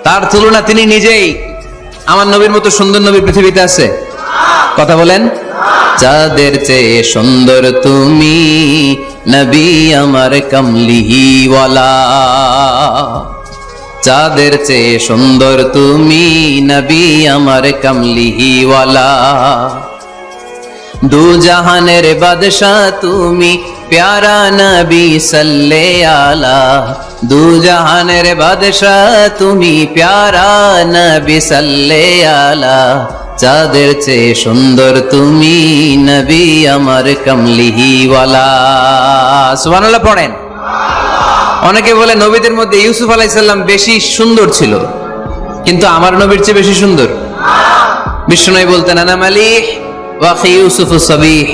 তার তুলনা তিনি নিজেই। আমার নবীর মতো সুন্দর নবী পৃথিবীতে আছে? কথা বলেন। যাদের চেয়ে সুন্দর তুমি নবী আমার কমলিওয়ালা, যাদের চেয়ে সুন্দর তুমি নবী আমার কমলিওয়ালা, দু জাহানের বাদশাহ তুমি প্যারা নবী সাল্লে আলা, দু জাহানের বাদশাহ তুমি প্যারা নবী সাল্লে আলা, যাদের চেয়ে সুন্দর তুমি নবী আমার কমলিওয়ালা। সুবহানাল্লাহ পড়েন। অনেকে বলে নবীদের মধ্যে ইউসুফ আলাইহিস সালাম বেশি সুন্দর ছিল, কিন্তু আমার নবীর চেয়ে বেশি সুন্দর? বিষ্ণু বলতেন আনা মালিহ ওয়া আখি ইউসুফ সাবিহ,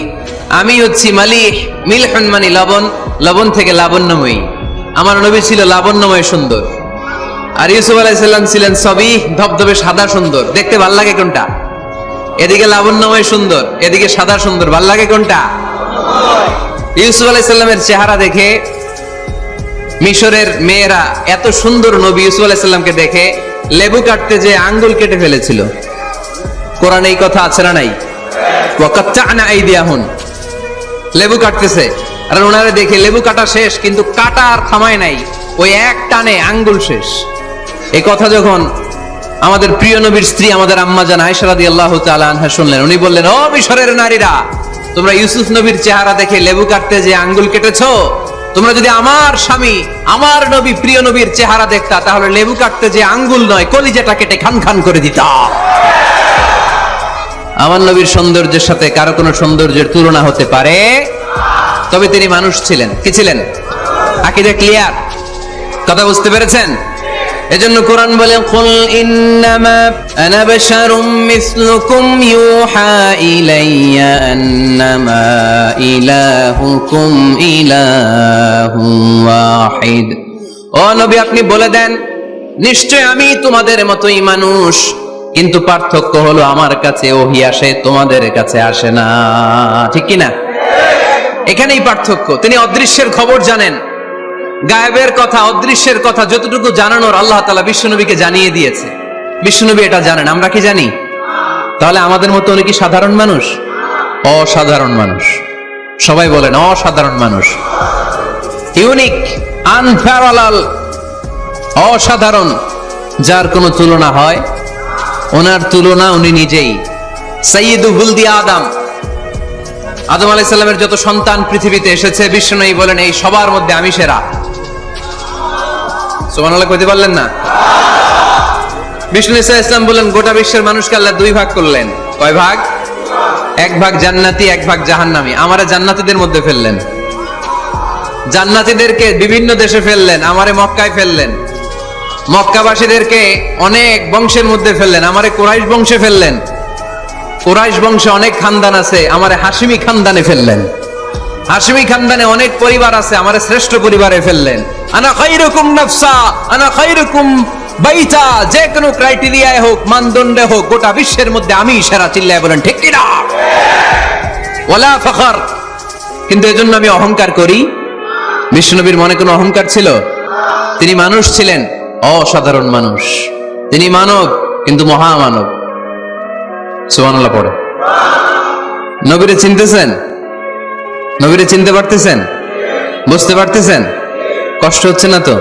আমি হচ্ছি মালিহ, মিলহুন মানে লবণ, লবণ থেকে লাবণ্যময়ী। আমার নবী ছিল লাবণ্যময় সুন্দর, আর ইউসুফ আলাইহিস সালাম ছিলেন সাবিহ, ধবধবে সাদা সুন্দর। দেখতে ভাল লাগে কোনটা? এদিকে লাবণ্যময় সুন্দর, এদিকে সাদা সুন্দর, ভাল লাগে কোনটা? ইউসুফ আলাইহিস সালামের চেহারা দেখে মিশরের মেয়েরা এত সুন্দর নবী ইউসুফ আলাইহিস সালামকে দেখে লেবু কাটতে যে আঙ্গুল কেটে ফেলেছিল। কোরআনে এই কথা আছে না নাই? ওয়াকাত্তা'না আইদিয়াহুন, লেবু কাটতেছে, আর ওনারে দেখে লেবু কাটা শেষ, কিন্তু কাটা আর থামায় নাই, ওই এক টানে আঙ্গুল শেষ। এই কথা যখন আমাদের প্রিয় নবীর স্ত্রী আমাদের আম্মা জান আয়েশা রাদিয়াল্লাহু তাআলা আনহা শুনলেন, উনি বললেন, ও মিশরের নারীরা, তোমরা ইউসুফ নবীর চেহারা দেখে লেবু কাটতে যে আঙ্গুল কেটেছো, তোমরা যদি আমার স্বামী আমার নবী প্রিয় নবীর চেহারা দেখতা, তাহলে লেবু কাটতে যে আঙ্গুল নয়, কলিজাটা কেটে খান খান করে দিতা। আমার নবীর সৌন্দর্যের সাথে কারো কোনো সৌন্দর্যের তুলনা হতে পারে? তবে তিনি মানুষ ছিলেন। কি ছিলেন? আকীদা ক্লিয়ার? কথা বুঝতে পেরেছেন? এজন্য কোরআন বলে, কুল ইন্নামা আনা বাশারুম মিসলুকুম ইউহা ইলাইয়া আন্নামা ইলাহুকুম ইলাহুন ওয়াহিদ। ও নবী, আপনি বলে দেন, নিশ্চয় আমি তোমাদের মতোই মানুষ, কিন্তু পার্থক্য হলো আমার কাছে ওহী আসে, তোমাদের কাছে আসে না। ঠিক কি না? এখানেই পার্থক্য। তিনি অদৃশ্যের খবর জানেন, গায়েবের কথা, অদৃশ্যের কথা যতটুকু জানানোর আল্লাহ তাআলা বিশ্বনবীকে জানিয়ে দিয়েছে। বিশ্বনবী এটা জানেন, আমরা কি জানি? তাহলে আমাদের মতো উনি কি সাধারণ মানুষ? অসাধারণ মানুষ। সবাই বলেন অসাধারণ মানুষ। ইউনিক, আনপ্যারালাল, অসাধারণ, যার কোনো তুলনা হয়? ওনার তুলনা উনি নিজেই। সাইয়্যিদু ওয়ালদি আদম, আদম আলাইহিস সালামের যত সন্তান পৃথিবীতে এসেছে, বিশ্বনবী বলেন এই সবার মধ্যে আমি সেরা। সুবহানাল্লাহ কইতে পারলেন না? বিষ্ণু ঈসা ইসলাম বলেন, গোটা বিশ্বের মানুষকে আল্লাহ দুই ভাগ করলেন। কয় ভাগ? এক ভাগ জান্নাতি, এক ভাগ জাহান্নামী। আমারে জান্নাতীদের মধ্যে ফেললেন। জান্নাতীদেরকে বিভিন্ন দেশে ফেললেন, আমারে মক্কায় ফেললেন। মক্কাবাসীদেরকে অনেক বংশের মধ্যে ফেললেন, আমারে কুরাইশ বংশে ফেললেন। কুরাইশ বংশে অনেক খানদান আছে, আমারে হাশিমি খানদানে ফেললেন। হাশিমি খানদানে অনেক পরিবার আছে, আমারে শ্রেষ্ঠ পরিবারে ফেললেন। আনা খায়রুকুম নাফসা, আনা খায়রুকুম বাইতা, যে কোনো ক্রাইটেরিয়ায় হোক, মানদণ্ডে হোক, গোটা বিশ্বের মধ্যে আমি সেরা। চিল্লায় বলেন ঠিক কি না? ওয়ালা ফখর। কিন্তু এজন্য আমি অহংকার করি? বিশ্বনবীর মনে কোনো অহংকার ছিল? তিনি মানুষ ছিলেন, অসাধারণ মানুষ। তিনি মানব, কিন্তু মহামানব। সুবহানাল্লাহ পড়ে। নবীরে চিনতেছেন? নবীরে চিনতে পারতেছেন? বুঝতে পারতেছেন? কষ্ট হচ্ছে না তো?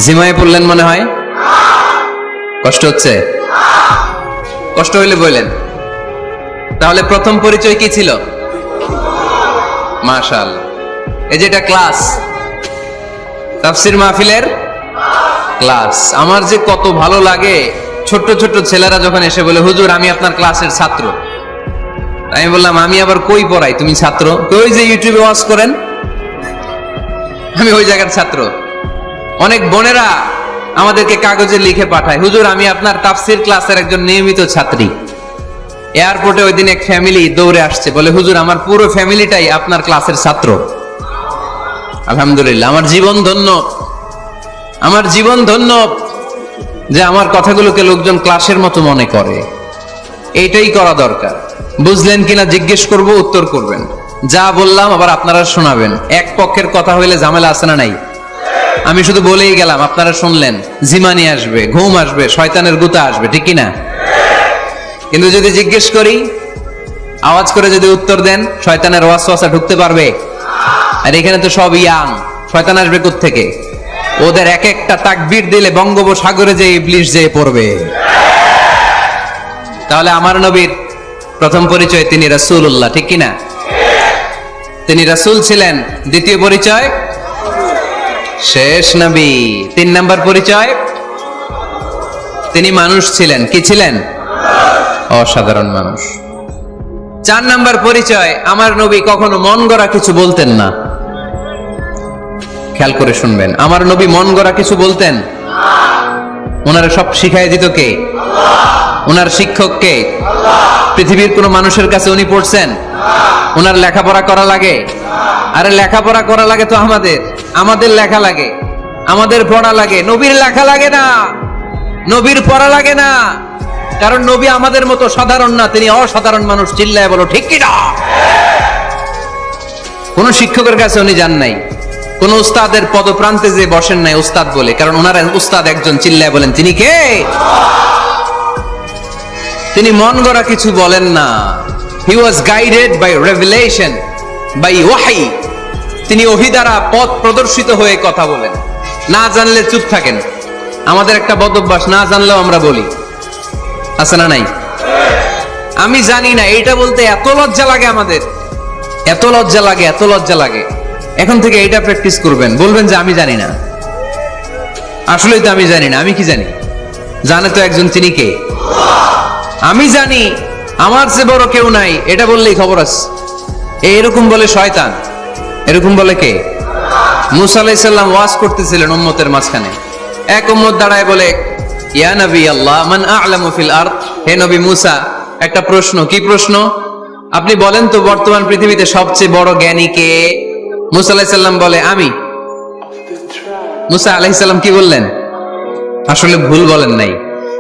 জিমায় পড়লেন মনে হয়? কষ্ট হচ্ছে? কষ্ট হইলে বললেন। তাহলে প্রথম পরিচয় কি ছিল? মাশাআল্লাহ। এই যে এটা ক্লাস, তাফসীর মাহফিলের ক্লাস। আমার যে কত ভালো লাগে ছোট্ট ছোট্ট ছেলেরা যখন এসে বলে, হুজুর আমি আপনার ক্লাসের ছাত্র। আমি বললাম, আমি আবার কই পড়াই, তুমি ছাত্র? ওই যে ইউটিউবে ওয়াজ করেন, আমি ওই জায়গার ছাত্র। অনেক বোনেরা আমাদেরকে কাগজে লিখে পাঠায়, হুজুর আমি আপনার তাফসির ক্লাসের একজন নিয়মিত ছাত্রী। এয়ারপোর্টে ওই দিন এক ফ্যামিলি দৌড়ে আসছে, বলে হুজুর আমার পুরো ফ্যামিলিটাই আপনার ক্লাসের ছাত্র। আলহামদুলিল্লাহ, আমার জীবন ধন্য, আমার জীবন ধন্য যে আমার কথাগুলোকে লোকজন ক্লাসের মতো মনে করে। এইটাই করা দরকার। বুঝলেন কিনা জিজ্ঞেস করব, উত্তর করবেন। যা বললাম আবার আপনারা শোনাবেন। এক পক্ষের কথা হইলে ঝামেলা আছে না নাই? আমি শুধু বলেই গেলাম, আপনারা শুনলেন, জিমানি আসবে, ঘুম আসবে, শয়তানের গুতা আসবে, ঠিক কিনা? কিন্তু যদি জিজ্ঞেস করি, আওয়াজ করে যদি উত্তর দেন, শয়তানের ওয়াসওয়াসা ঢুকতে পারবে? আর এখানে তো সব ইয়াং, শয়তান আসবে কোত্থেকে? ওদের এক একটা তাকবীর দিলে বঙ্গোপসাগরে যে ইবলিশ যেয়ে পড়বে। তাহলে আমার নবীর প্রথম পরিচয় তিনি রাসূলুল্লাহ, ঠিক কিনা? তিনি রাসূল ছিলেন। দ্বিতীয় পরিচয় শেষ নবী। 3 নাম্বার পরিচয় তিনি মানুষ ছিলেন। কি ছিলেন? অসাধারণ মানুষ। 4 নাম্বার পরিচয়, আমার নবী কখনো মন গড়া কিছু বলতেন না। খেয়াল করে শুনবেন, আমার নবী মন গড়া কিছু বলতেন? ওনারা সব শিখাই দিত কে? ওনার শিক্ষক কে? পৃথিবীর কোন মানুষের কাছে উনি পড়ছেন? ওনার লেখাপড়া করা লাগে? আরে লেখাপড়া করা লাগে তো আমাদের লেখা লাগে, আমাদের পড়া লাগে। নবীর লেখা লাগে না, নবীর পড়া লাগে না। কারণ নবী আমাদের মতো সাধারণ না, তিনি অসাধারণ মানুষ। চিল্লায় বলো ঠিক কিনা? কোন শিক্ষকের কাছে উনি যান নাই, কোন উস্তাদের পদপ্রান্তে যে বসেন নাই উস্তাদ বলে, কারণ ওনার উস্তাদ একজন। চিল্লায় বলেন তিনি কে? তিনি মন গড়া কিছু বলেন না। He was guided by revelation, by ওয়াহি। তিনি ওহী দ্বারা পথ প্রদর্শিত হয়ে কথা বলেন। না জানলে চুপ থাকেন। আমাদের একটা বদ অভ্যাস, না জানলেও আমরা বলি, আছে না নাই? আমি জানি না, এইটা বলতে এত লজ্জা লাগে আমাদের, এত লজ্জা লাগে, এত লজ্জা লাগে। এখন থেকে এইটা প্র্যাকটিস করবেন, বলবেন যে আমি জানি না। আসলেই তো আমি জানি না। আমি কি জানি? জানে তো একজন, তিনি কে? আমি জানি, আমার চেয়ে বড় কেউ নাই, এটা বললেই খবর আছে। এরকম বলে শয়তান। এরকম বলে কে? মুসা আলাইহিস সালাম ওয়াজ করতেছিলেন উম্মতের মাঝখানে। এক উম্মত দাঁড়ায় বলে, ইয়া নবী আল্লাহ, মান আ'লামু ফিল আরদ। হে নবী মুসা, একটা প্রশ্ন। কি প্রশ্ন? আপনি বলেন তো বর্তমান পৃথিবীতে সবচেয়ে বড় জ্ঞানী কে? মুসা আলাইহিস সালাম বলে, আমি। মুসা আলাইহিস সালাম কি বললেন? আসলে ভুল বলেন নাই,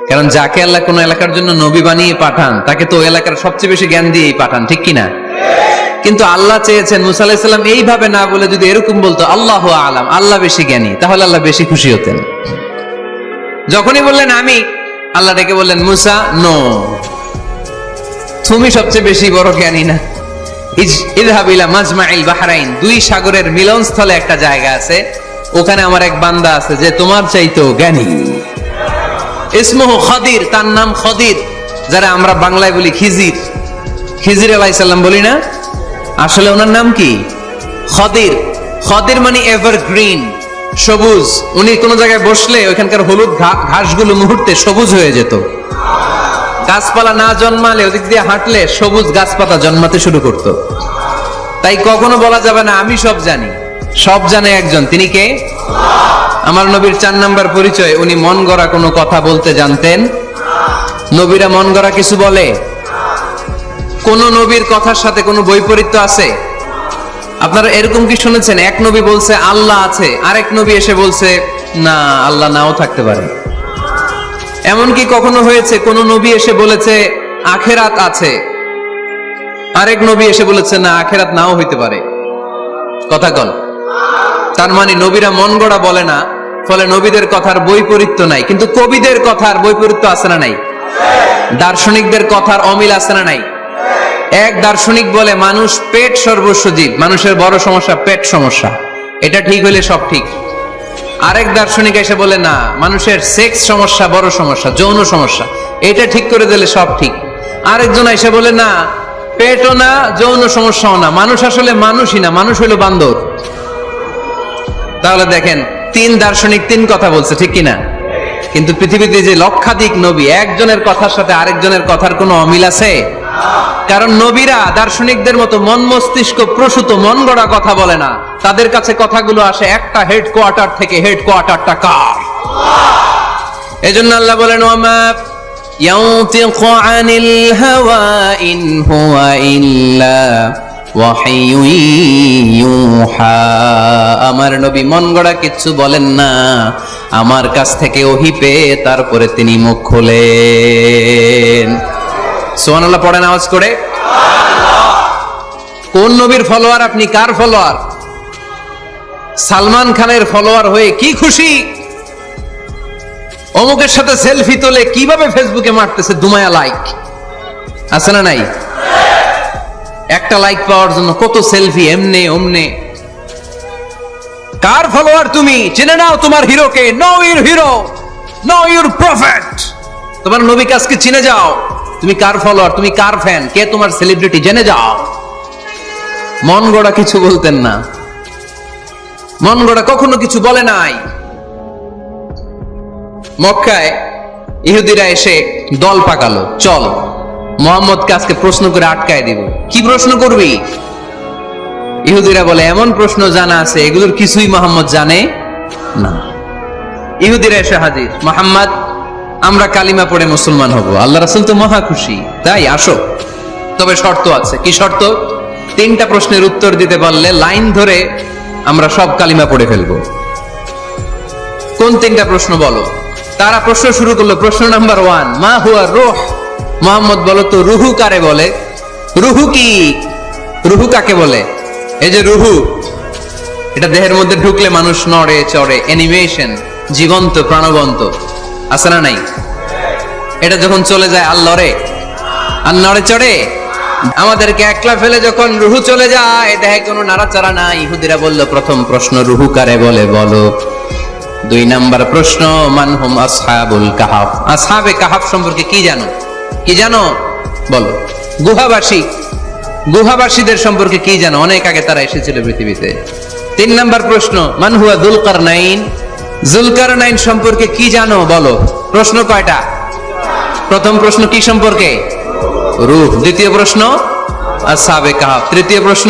কারণ যাকে আল্লাহ কোন এলাকার জন্য নবী বানিয়ে পাঠান, তাকে তো এলাকার সবচেয়ে বেশি জ্ঞান দিয়েই পাঠান, ঠিক কিনা? কিন্তু আল্লাহ চেয়েছেন মুসা আলাইহিস সালাম এইভাবে না বলে যদি এরকম বলতো, আল্লাহু আ'লাম, আল্লাহ বেশি জ্ঞানী, তাহলে আল্লাহ বেশি খুশি হতেন। যখনই বললেন আমি, আল্লাহ ডেকে বললেন, মুসা নো, তুমি সবচেয়ে বেশি বড় জ্ঞানী না। ইযহাব ইলা মাজমাইল বাহরাইন, 2 সাগরের মিলনস্থলে একটা জায়গা আছে, ওখানে আমার এক বান্দা আছে যে তোমার চাইতেও জ্ঞানী। ইসমুহু খাদির, তার নাম খদির, যারা আমরা বাংলায় বলি খিজির। খিজির আলাইহিস সালাম বলি না, আসলে ওনার নাম কি? খদির। খদির মানে এভারগ্রিন, সবুজ। উনি কোন জায়গায় বসলে ওইখানকার হলুদ ঘাসগুলো মুহূর্তে সবুজ হয়ে যেত। গাছপালা না জন্মালে ওদিক দিয়ে হাঁটলে সবুজ গাছপাতা জন্মাতে শুরু করত। তাই কখনো বলা যাবে না আমি সব জানি। সব জানে একজন, তিনি কে? আমার নবীর 4 নাম্বার পরিচয়, উনি মন গড়া কোনো কথা বলতে জানতেন। নবীরা মন গড়া কিছু বলে? কোন নবীর কথার সাথে কোনো বৈপরীত্য আছে? আপনারা এরকম কি শুনেছেন, এক নবী বলছে আল্লাহ আছে, আরেক নবী এসে বলছে না, আল্লাহ নাও থাকতে পারে? এমনকি কখনো হয়েছে কোন নবী এসে বলেছে আখেরাত আছে, আরেক নবী এসে বলেছে না, আখেরাত নাও হইতে পারে? কথা কন। তার মানে নবীরা মন গড়া বলে না, ফলে নবীদের কথার বৈপরীত্য নাই। কিন্তু কবিদের কথার বৈপরীত্য আছে না নাই? দার্শনিকদের কথার অমিল আছে না নাই? এক দার্শনিক বলে মানুষ পেট সর্বস্ব জীব, মানুষের বড় সমস্যা পেট সমস্যা, এটা ঠিক হইলে সব ঠিক। আরেক দার্শনিক এসে বলে না, মানুষের সেক্স সমস্যা বড় সমস্যা, যৌন সমস্যা, এটা ঠিক করে দিলে সব ঠিক। আরেকজন এসে বলে না, পেটও না, যৌন সমস্যাও না, মানুষ আসলে মানুষই না, মানুষ হইল বান্দর। তাহলে দেখেন 3 দার্শনিক 3 কথা বলছে, ঠিক কিনা? কিন্তু পৃথিবীতে যে লক্ষাধিক নবী, একজনের কথার সাথে আরেকজনের কথার কোনো অমিল আছে? কারণ নবীরা দার্শনিকদের মতো মন মস্তিষ্ক প্রসূত মন গড়া কথা বলে না, তাদের কাছে কথাগুলো আসে একটা হেডকোয়ার্টার থেকে। হেডকোয়ার্টারটা কার? এজন্য আল্লাহ বলেন, ওয়ামা ইয়ানতিকু আনিল হাওয়া ইন হুয়া ইল্লা ওয়াহিয়ুন ইউহা। আমার নবী মন গড়া কিচ্ছু বলেন না, আমার কাছ থেকে ওহী পেয়ে তারপরে তিনি মুখ খোলেন। সুবহানাল্লাহ পড়েন আওয়াজ করে। কোন নবীর ফলোয়ার আপনি? কার ফলোয়ার? সালমান খানের ফলোয়ার হয়ে কি খুশি? অমুকের সাথে সেলফি তোলে কিভাবে ফেসবুকে মারতেছে দুমায়া লাইক, আছে না নাই? একটা লাইক পাওয়ার জন্য কত সেলফি, এমনে ওমনে। কার ফলোয়ার তুমি? জেনে নাও তোমার হিরোকে। Know your hero, know your prophet. তোমার নবীকে আজকে চিনে যাও। তুমি কার ফলোয়ার, তুমি কার ফ্যান, কে তোমার সেলিব্রিটি, জেনে যাও। মন গড়া কিছু বলতেন না, মন গড়া কখনো কিছু বলে নাই। মক্কায় ইহুদিরা এসে দল পাকালো, চল মুহাম্মদকে আজকে প্রশ্ন করে আটকায় দিব। কি প্রশ্ন করবি? ইহুদিরা বলে, এমন প্রশ্ন জানা আছে এগুলোর কিছুই মুহাম্মদ জানে না। ইহুদিরা এসে হাজির, মুহাম্মদ আমরা কালিমা পড়ে মুসলমান হব। আল্লাহ রাসূল তো মহা খুশি, তাই আসো, তবে শর্ত আছে। কি শর্ত? 3টা প্রশ্নের উত্তর দিতে পারলে লাইন ধরে আমরা সব কালিমা পড়ে ফেলবো। কোন 3টা প্রশ্ন বলো? তারা প্রশ্ন শুরু করলো। প্রশ্ন নাম্বার 1, মা হুয়া রূহ। মুহাম্মদ বলো তো রুহু কারে বলে? রুহু কি? রুহু কাকে বলে? এই যে রুহু, এটা দেহের মধ্যে ঢুকলে মানুষ নড়ে চড়ে, অ্যানিমেশন, জীবন্ত প্রাণবন্ত, আছে না নাই? এটা যখন চলে যায় আর লড়ে, আর নড়ে চড়ে। আমাদেরকে একলা ফেলে যখন রুহু চলে যায়, দেহে কোনো নাড়াচাড়া নাই। ইহুদিরা বলল, প্রথম প্রশ্ন রুহু কারে বলে বলো। 2 নাম্বার প্রশ্ন, মানহুম আসহাবুল কাহাফ। আসহাবে কাহাফ সম্পর্কে কি জানো? কি জানো বলো। গুহাবাসী, গুহাবাসীদের সম্পর্কে কি জানো? অনেক আগে তারা এসেছিল পৃথিবীতে। 3 নাম্বার প্রশ্ন, মান হুয়া যুলকারনাইন। যুলকারনাইন সম্পর্কে কি জানো বলো। প্রশ্ন কয়টা? প্রথম প্রশ্ন কি সম্পর্কে? রূহ। দ্বিতীয় প্রশ্ন আসহাবে কাহাফ। তৃতীয় প্রশ্ন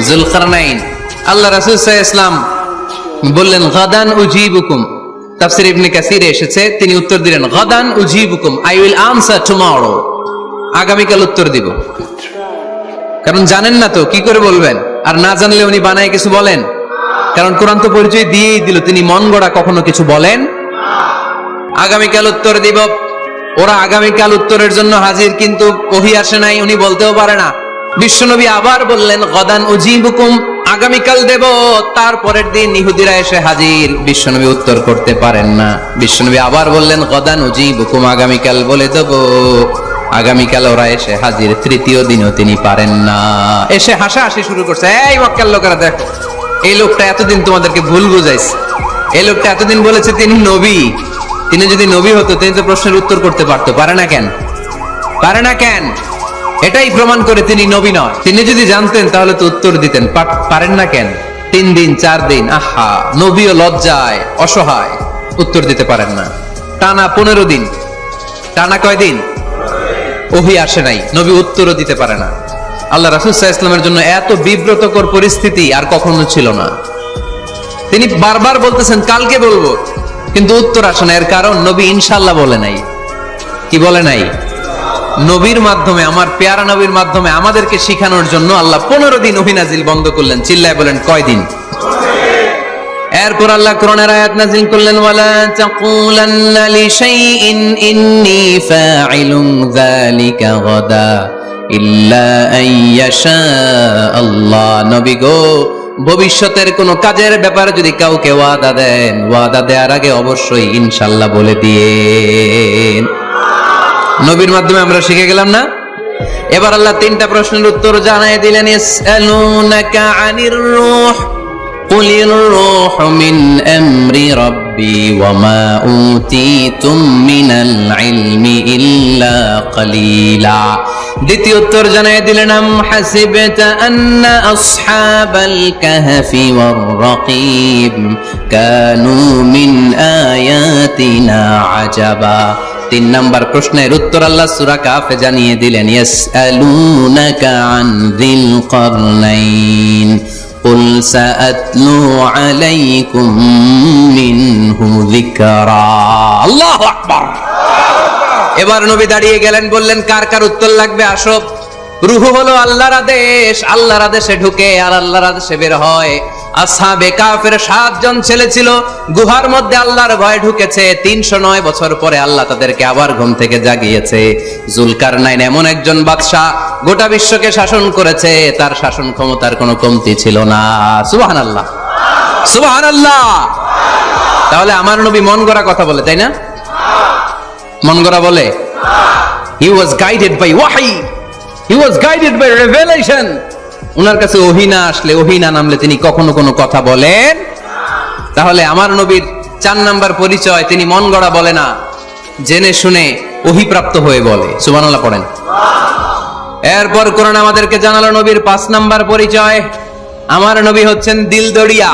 যুলকারনাইন। আল্লাহ রাসূল সাল্লাল্লাহু আলাইহি ওয়াসাল্লাম বললেন, গাদান উজিবুকুম। তাফসীর ইবনে কাসিরে এসেছে, তিনি উত্তর দিলেন, গাদান উজিবুকুম, আই উইল আনসার টুমরো। আগামীকাল উত্তর দিব। কারণ জানেন না তো কি করে বলবেন, আর না জানলে উনি বানায় কিছু বলেন। কারণ কোরআন তো পরিচয় দিয়েই দিল, তিনি মন গড়া কখনো কিছু বলেন। আগামীকাল উত্তর দিব। ওরা আগামীকাল উত্তরের জন্য হাজির, কিন্তু ওহী আসে নাই, উনি বলতেও পারে না। বিশ্বনবী আবার বললেন, গাদান উজিবুকুম, আগামীকাল দেব। তারপরের দিন ইহুদিরা এসে হাজির, বিশ্বনবী উত্তর করতে পারেন না। বিশ্বনবী আবার বললেন, গাদান উজিবুকুম, আগামীকাল বলে দেব। আগামীকাল ওরা এসে হাজির, তৃতীয় দিনও তিনি পারেন না। এসে হাসাহাসি শুরু করছে, এই মক্কার লোকেরা দেখো, এই লোকটা এতদিন তোমাদেরকে ভুল বুঝাইছে। এই লোকটা এতদিন বলেছে তিনি নবী। তিনি যদি নবী হতো তিনি তো প্রশ্নের উত্তর করতে পারতো, পারে না কেন? পারে না কেন? এটাই প্রমাণ করে তিনি নবী নয়। তিনি যদি জানতেন তাহলে তো উত্তর দিতেন, পারেন না কেন? 3 দিন 4 দিন, আহা, নবীও লজ্জায় অসহায়, উত্তর দিতে পারেন না। টানা 15 দিন। টানা কয় দিন? ওহী আসে নাই, নবী উত্তরও দিতে পারে না। আল্লাহ রাসূল সাল্লাল্লাহু আলাইহি ওয়াসাল্লামের জন্য এত বিব্রতকর পরিস্থিতি আর কখনো ছিল না। তিনি বারবার বলতেছেন কালকে বলবো, কিন্তু উত্তর আসে না। এর কারণ নবী ইনশাআল্লাহ বলে নাই। কি বলে নাই? নবীর মাধ্যমে, আমার পেয়ারা নবীর মাধ্যমে আমাদেরকে শিখানোর জন্য আল্লাহ 15 দিন ওহী নাজিল বন্ধ করলেন। চিল্লায় বলেন কয়দিন? এরপর আল্লাহ কোরআনের আয়াত নাজিল করলেন, ওয়ালা তাকুলান্না লিশাইইন ইন্নী ফাইলুন যালিকা গাদা ইল্লা আইয়াশা আল্লাহ। নবী গো, ভবিষ্যতের কোন কাজের ব্যাপারে যদি কাউকে ওয়াদা দেন, ওয়াদা দেওয়ার আগে অবশ্যই ইনশাআল্লাহ বলে দিয়েন। নবীর মাধ্যমে আমরা শিখে গেলাম না? এবার আল্লাহ 3টা প্রশ্নের উত্তর জানায় দিলেন। ইয়াসআলুনাকা আনির রূহ কুলির রূহু মিন আমরি রাব্বি ওয়া মা উতীতুম মিনাল ইলমি ইল্লা কালিলা। দ্বিতীয় উত্তর জানাই দিলেন, আম হাসিবতা আন্না আসহাবাল কাহফি ওয়ার রাকিব কানু মিন আয়াতিনা আজাবা। 3 নাম্বার প্রশ্নের উত্তর আল্লাহ সূরা কাফে জানিয়ে দিলেন, ইয়াসআলুনাকা আন যিল কারনাইন কুল সাআতলু আলাইকুম মিনহু যিকরা। আল্লাহু আকবার। এবার নবী দাঁড়িয়ে গেলেন, বললেন কার কার উত্তর লাগবে আসো। রূহ হলো আল্লাহর আদেশ, আল্লাহর আদেশে ঢুকে আর আল্লাহর আদেশে বের হয়। আসহাবে কাফের 7 জন ছেলে ছিল, গুহার মধ্যে আল্লাহর ভয় ঢুকেছে। 309 বছর পরে আল্লাহ তাদেরকে আবার ঘুম থেকে জাগিয়েছে। জুলকারনাইন এমন একজন বাদশা, গোটা বিশ্বকে শাসন করেছে, তার শাসন ক্ষমতার কোনো কমতি ছিল না। সুবহানাল্লাহ, সুবহানাল্লাহ। তাহলে আমার নবী মন গড়া কথা বলে, তাই না? মন গড়া বলে? He was guided by wahi, he was guided by revelation. উনার কাছে ওহী না আসলে, ওহী না নামলে তিনি কখনো কোনো কথা বলেন। তাহলে আমার নবীর 4 নাম্বার পরিচয়, তিনি মন গড়া বলে না, জেনে শুনে ওহী প্রাপ্ত হয়ে বলে। সুবহানাল্লাহ পড়েন। এরপর কোরআন আমাদেরকে জানালো নবীর 5 নাম্বার পরিচয়, আমার নবী হচ্ছেন দিলদরিয়া,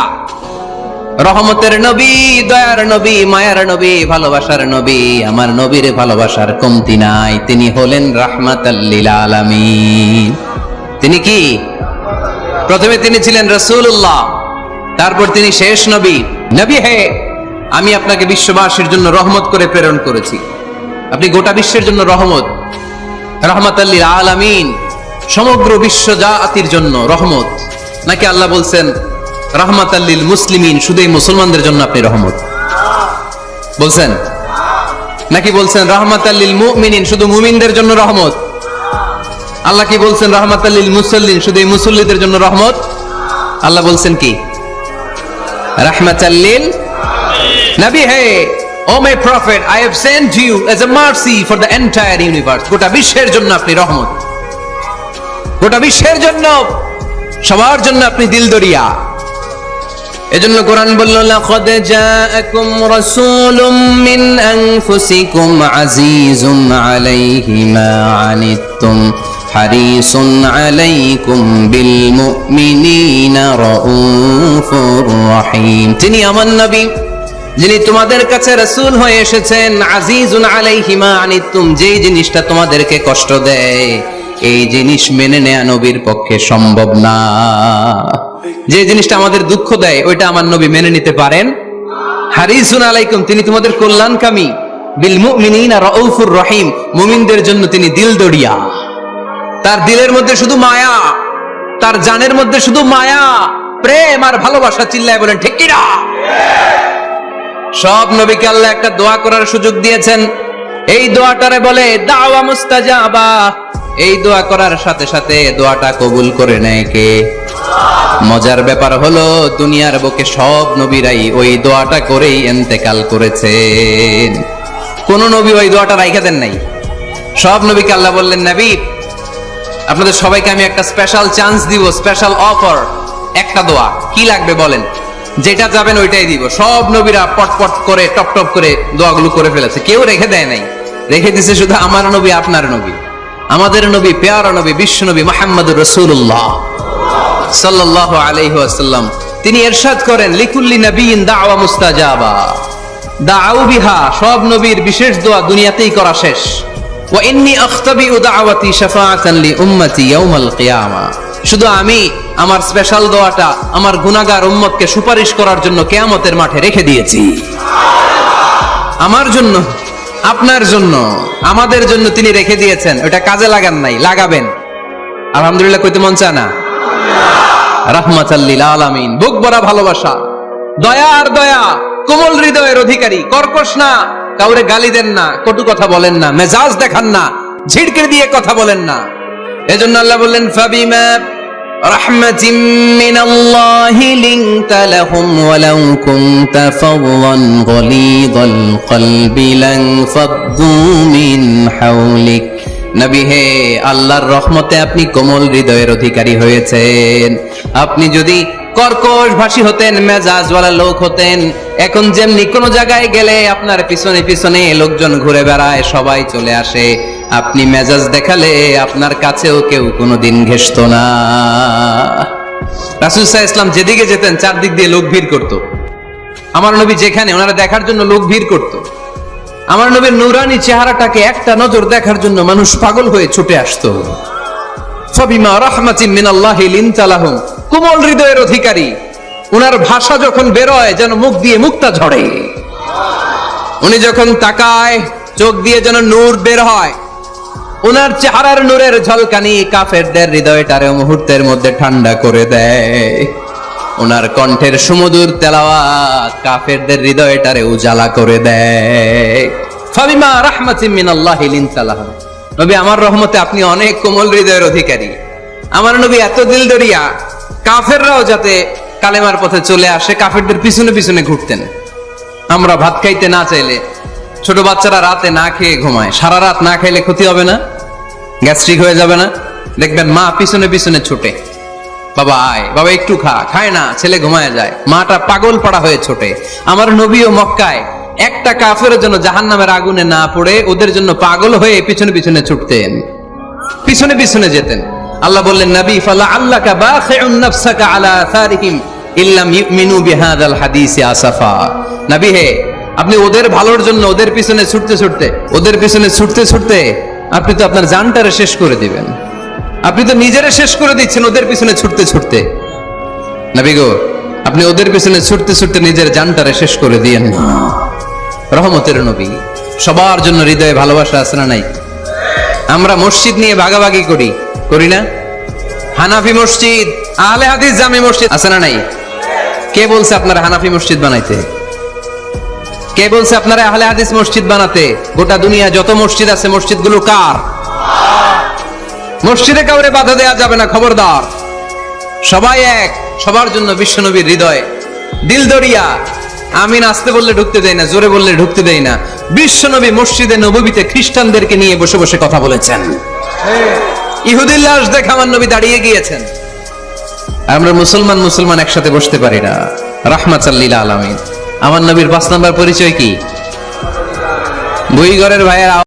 রহমতের নবী, দয়ার নবী, মায়ার নবী, ভালোবাসার নবী। আমার নবীর ভালোবাসার কমতি নাই। তিনি হলেন রাহমাতাল লিল আলামিন। তিনি কি? প্রথমে তিনি ছিলেন রাসূলুল্লাহ, তারপর তিনি শেষ নবী। নবী হে, আমি আপনাকে বিশ্ববাসীর জন্য রহমত করে প্রেরণ করেছি। আপনি গোটা বিশ্বের জন্য রহমত, রাহমাতাল লিল আলামিন, সমগ্র বিশ্ব জাতির জন্য রহমত। নাকি আল্লাহ বলছেন রাহমাতাল লিল মুসলিমিন, শুধু এই মুসলমানদের জন্য আপনি রহমত বলছেন? নাকি বলছেন রাহমাতাল লিল মুমিনিন, শুধু মুমিনদের জন্য রহমত? আল্লাহ কি বলছেন রাহমাতাল লিল মুসাল্লিন, শুধু এই মুসল্লিদের জন্য রহমত? আল্লাহ বলছেন কি? রাহমাতাল লিল নবী হে, oh my prophet, I have sent you as a mercy for the entire universe. গোটা বিশ্বের জন্য আপনি রহমত, গোটা বিশ্বের জন্য, সবার জন্য আপনি দিলদরিয়া। এজন্য কোরআন বলল, লাকাদ জাআকুম রাসূলুম মিন আনফুসিকুম আজিজুন আলাইহি মা আনিতুম হারিসুন আলাইকুম বিল মুমিনিনা রাউফুর রহিম। তিনি আমার নবী, যিনি তোমাদের কাছে রাসূল হয়ে এসেছেন। আজিজুন আলাইহি মা আনিতুম, যেই জিনিসটা তোমাদেরকে কষ্ট দেয়, এই জিনিস মেনে নেয়া নবীর পক্ষে সম্ভব না। যে জিনিসটা আমাদের দুঃখ দেয়, ওইটা আমার নবী মেনে নিতে পারেন। হারিসুন আলাইকুম, তিনি তোমাদের কল্যাণকামী। বিল মুমিনিনা রাউফুর রহিম, মুমিনদের জন্য তিনি দিলদরিয়া। তার দিলের মধ্যে শুধু মায়া, তার জানের মধ্যে শুধু মায়া, প্রেম আর ভালোবাসা। চিল্লায় বলেন ঠিক কি না? সব নবীকে আল্লাহ একটা দোয়া করার সুযোগ দিয়েছেন। এই দোয়াটারে বলে দাওয়া মুস্তাজাবা। এই দোয়া করার সাথে সাথে দোয়াটা কবুল করে নেয় কে? মজার ব্যাপার হলো, দুনিয়ার বুকে সব নবীরাই ওই দোয়াটা করেই ইন্তেকাল করেছেন। কোন নবী ওই দোয়াটা রাইখা দেন নাই। সব নবীকে আল্লাহ বললেন, নবী আপনাদের সবাইকে আমি একটা স্পেশাল চান্স দিব, স্পেশাল অফার। একটা দোয়া, কি লাগবে বলেন, যেটা যাবেন ওইটাই দিব। সব নবীরা পটপট করে টপ টপ করে দোয়াগুলো করে ফেলেছে, কেউ রেখে দেয় নাই। রেখে দিছে শুধু আমার নবী, আপনার নবী, আমাদের নবী, পেয়ারা নবী, বিশ্ব নবী মুহাম্মদুর রাসূলুল্লাহ সাল্লাল্লাহু আলাইহি ওয়াসাল্লাম। তিনি ইরশাদ করেন, লিকুল্লি নবিয়িন দাওয়া মুস্তাজাবা দাউ বিহা। সব নবীর বিশেষ দোয়া দুনিয়াতেই করা শেষ। ওয়া ইন্নী আখতাবিউ দাওয়াতি শাফাআতান লি উম্মতি ইয়াউমাল কিয়ামা। শুধু আমি আমার স্পেশাল দোয়াটা আমার গুনাহগার উম্মতকে সুপারিশ করার জন্য কিয়ামতের মাঠে রেখে দিয়েছি। আমার জন্য, আপনার জন্য, আমাদের জন্য তিনি রেখে দিয়েছেন। ওটা কাজে লাগান নাই, লাগাবেন। আলহামদুলিল্লাহ কইতে মন চায় না? রাহমাতাল লিল আলামিন, বুক ভরা ভালোবাসা, দয়া আর দয়া, কোমল হৃদয়ের অধিকারী, কর্কশ না, কাউরে গালি দেন না, কটু কথা বলেন না, মেজাজ দেখান না, ঝিড়কে দিয়ে কথা বলেন না। এজন্য আল্লাহ বললেন, ফাবিমা রাহমাতিন মিনাল্লাহি লিনতা লাহুম ওয়ালাউ কুনতা ফাদদান গলিযাল কলবি লানফাদ্দু মিন হাওলিক। নবী হে, আল্লাহর রহমতে আপনি কোমল হৃদয়ের অধিকারী হয়েছেন। আপনি যদি কর্কশ ভাষী হতেন, মেজাজওয়ালা লোক হতেন, এখন যেমনি কোন জায়গায় গেলে আপনার পিছনে পিছনে লোকজন ঘুরে বেড়ায়, সবাই চলে আসে, আপনি মেজাজ দেখালে আপনার কাছেও কেউ কোনোদিন ঘেষতো না। রাসূল সাল্লাল্লাহু আলাইহি ওয়াসাল্লাম যেদিকে যেতেন চারদিক দিয়ে লোক ভিড় করত। আমার নবী যেখানে, ওনারা দেখার জন্য লোক ভিড় করত। আমার নবীর নূরানী চেহারাটাকে একটা নজর দেখার জন্য মানুষ পাগল হয়ে ছুটে আসতো। ফাবিমা রাহমাতিন মিনাল্লাহি লিনতা লাহুম, কোমল হৃদয়ের অধিকারী। ওনার ভাষা যখন বের হয় যেন মুখ দিয়ে মুক্তা ঝরে। উনি যখন তাকায় চোখ দিয়ে যেন নূর বের হয়। ওনার চেহারার নূরের ঝলকানি কাফেরদের হৃদয়টারে মুহূর্তের মধ্যে ঠান্ডা করে দেয়। ওনার কণ্ঠের সুমধুর তেলাওয়াত কাফেরদের হৃদয়টারে উজালা করে দেয়। ফাবিমা রাহমাতিন মিনাল্লাহি লিনতা লাহুম, নবী আমার রহমতে আপনি অনেক কোমল হৃদয়ের অধিকারী। আমার নবী এত দিলদরিয়া, কাফেররাও যাতে কালেমার পথে চলে আসে কাফেরদের পিছনে পিছনে ঘুরতেন। আমরা ভাত খাইতে না চাইলে, ছোট বাচ্চারা রাতে না খেয়ে ঘুমায়, সারা রাত না খাইলে ক্ষতি হবে না? গ্যাস্ট্রিক হয়ে যাবে না? দেখবেন মা পিছনে পিছনে ছুটে, বাবা আয়, বাবা একটু খা, খায় না, ছেলে ঘুমায় যায়, মাটা পাগল পাড়া হয়ে ছোটে। আমার নবীও মক্কায় একটা কাফেরের জন্য জাহান্নামের আগুনে না পড়ে ওদের জন্য পাগল হয়ে পিছনে পিছনে ছুটতেন, পিছনে পিছনে যেতেন। আল্লাহ বললেন, নবী ফালা আল্লাকা বাখিউন নাফসাকা আলা আসারিহিম ইল্লাম ইউমিনু বিহাদাল হাদিসি আসাফা। নবী হে, আপনি ওদের ভালোর জন্য ওদের পিছনে ছুটতে ছুটতে, ওদের পিছনে ছুটতে ছুটতে আপনি তো আপনার জানটারে শেষ করে দিবেন। আপনি তো নিজেরে শেষ করে দিচ্ছেন ওদের পিছনে ছুটতে ছুটতে। নবী গো, আপনি ওদের পিছনে ছুটতে ছুটতে নিজের জানটারে শেষ করে দিয়েন না। রহমতের নবী, সবার জন্য হৃদয়ে ভালোবাসা আছে না নাই? আমরা মসজিদ নিয়ে ভাগাভাগি করি, করি না? হানাফি মসজিদ, আহলে হাদিস জামি মসজিদ আছে না নাই? কে বলছে আপনারা হানাফি মসজিদ বানাইতে? কে বলছে আপনারা আহলে হাদিস মসজিদ বানাতে? গোটা দুনিয়া যত মসজিদ আছে মসজিদগুলো কার? মসজিদে কাউরে বাধা দেওয়া যাবে না, খবরদার। সবাই এক, সবার জন্য বিশ্বনবীর হৃদয় দিলদরিয়া। আমিন আসতে বললে ঢুকতে দেয় না, জোরে বললে ঢুকতে দেয় না। বিশ্বনবী মসজিদে নববীতে খ্রিস্টানদেরকে নিয়ে বসে বসে কথা বলেছেন। ইহুদির লাশ দেখে আমার নবী দাঁড়িয়ে গিয়েছেন। আমরা মুসলমান একসাথে বসতে পারি না। রাহমাতাল লিল আলামিন। আমার নবীর 5 নম্বর পরিচয় কি? বই ঘরের ভাইয়ের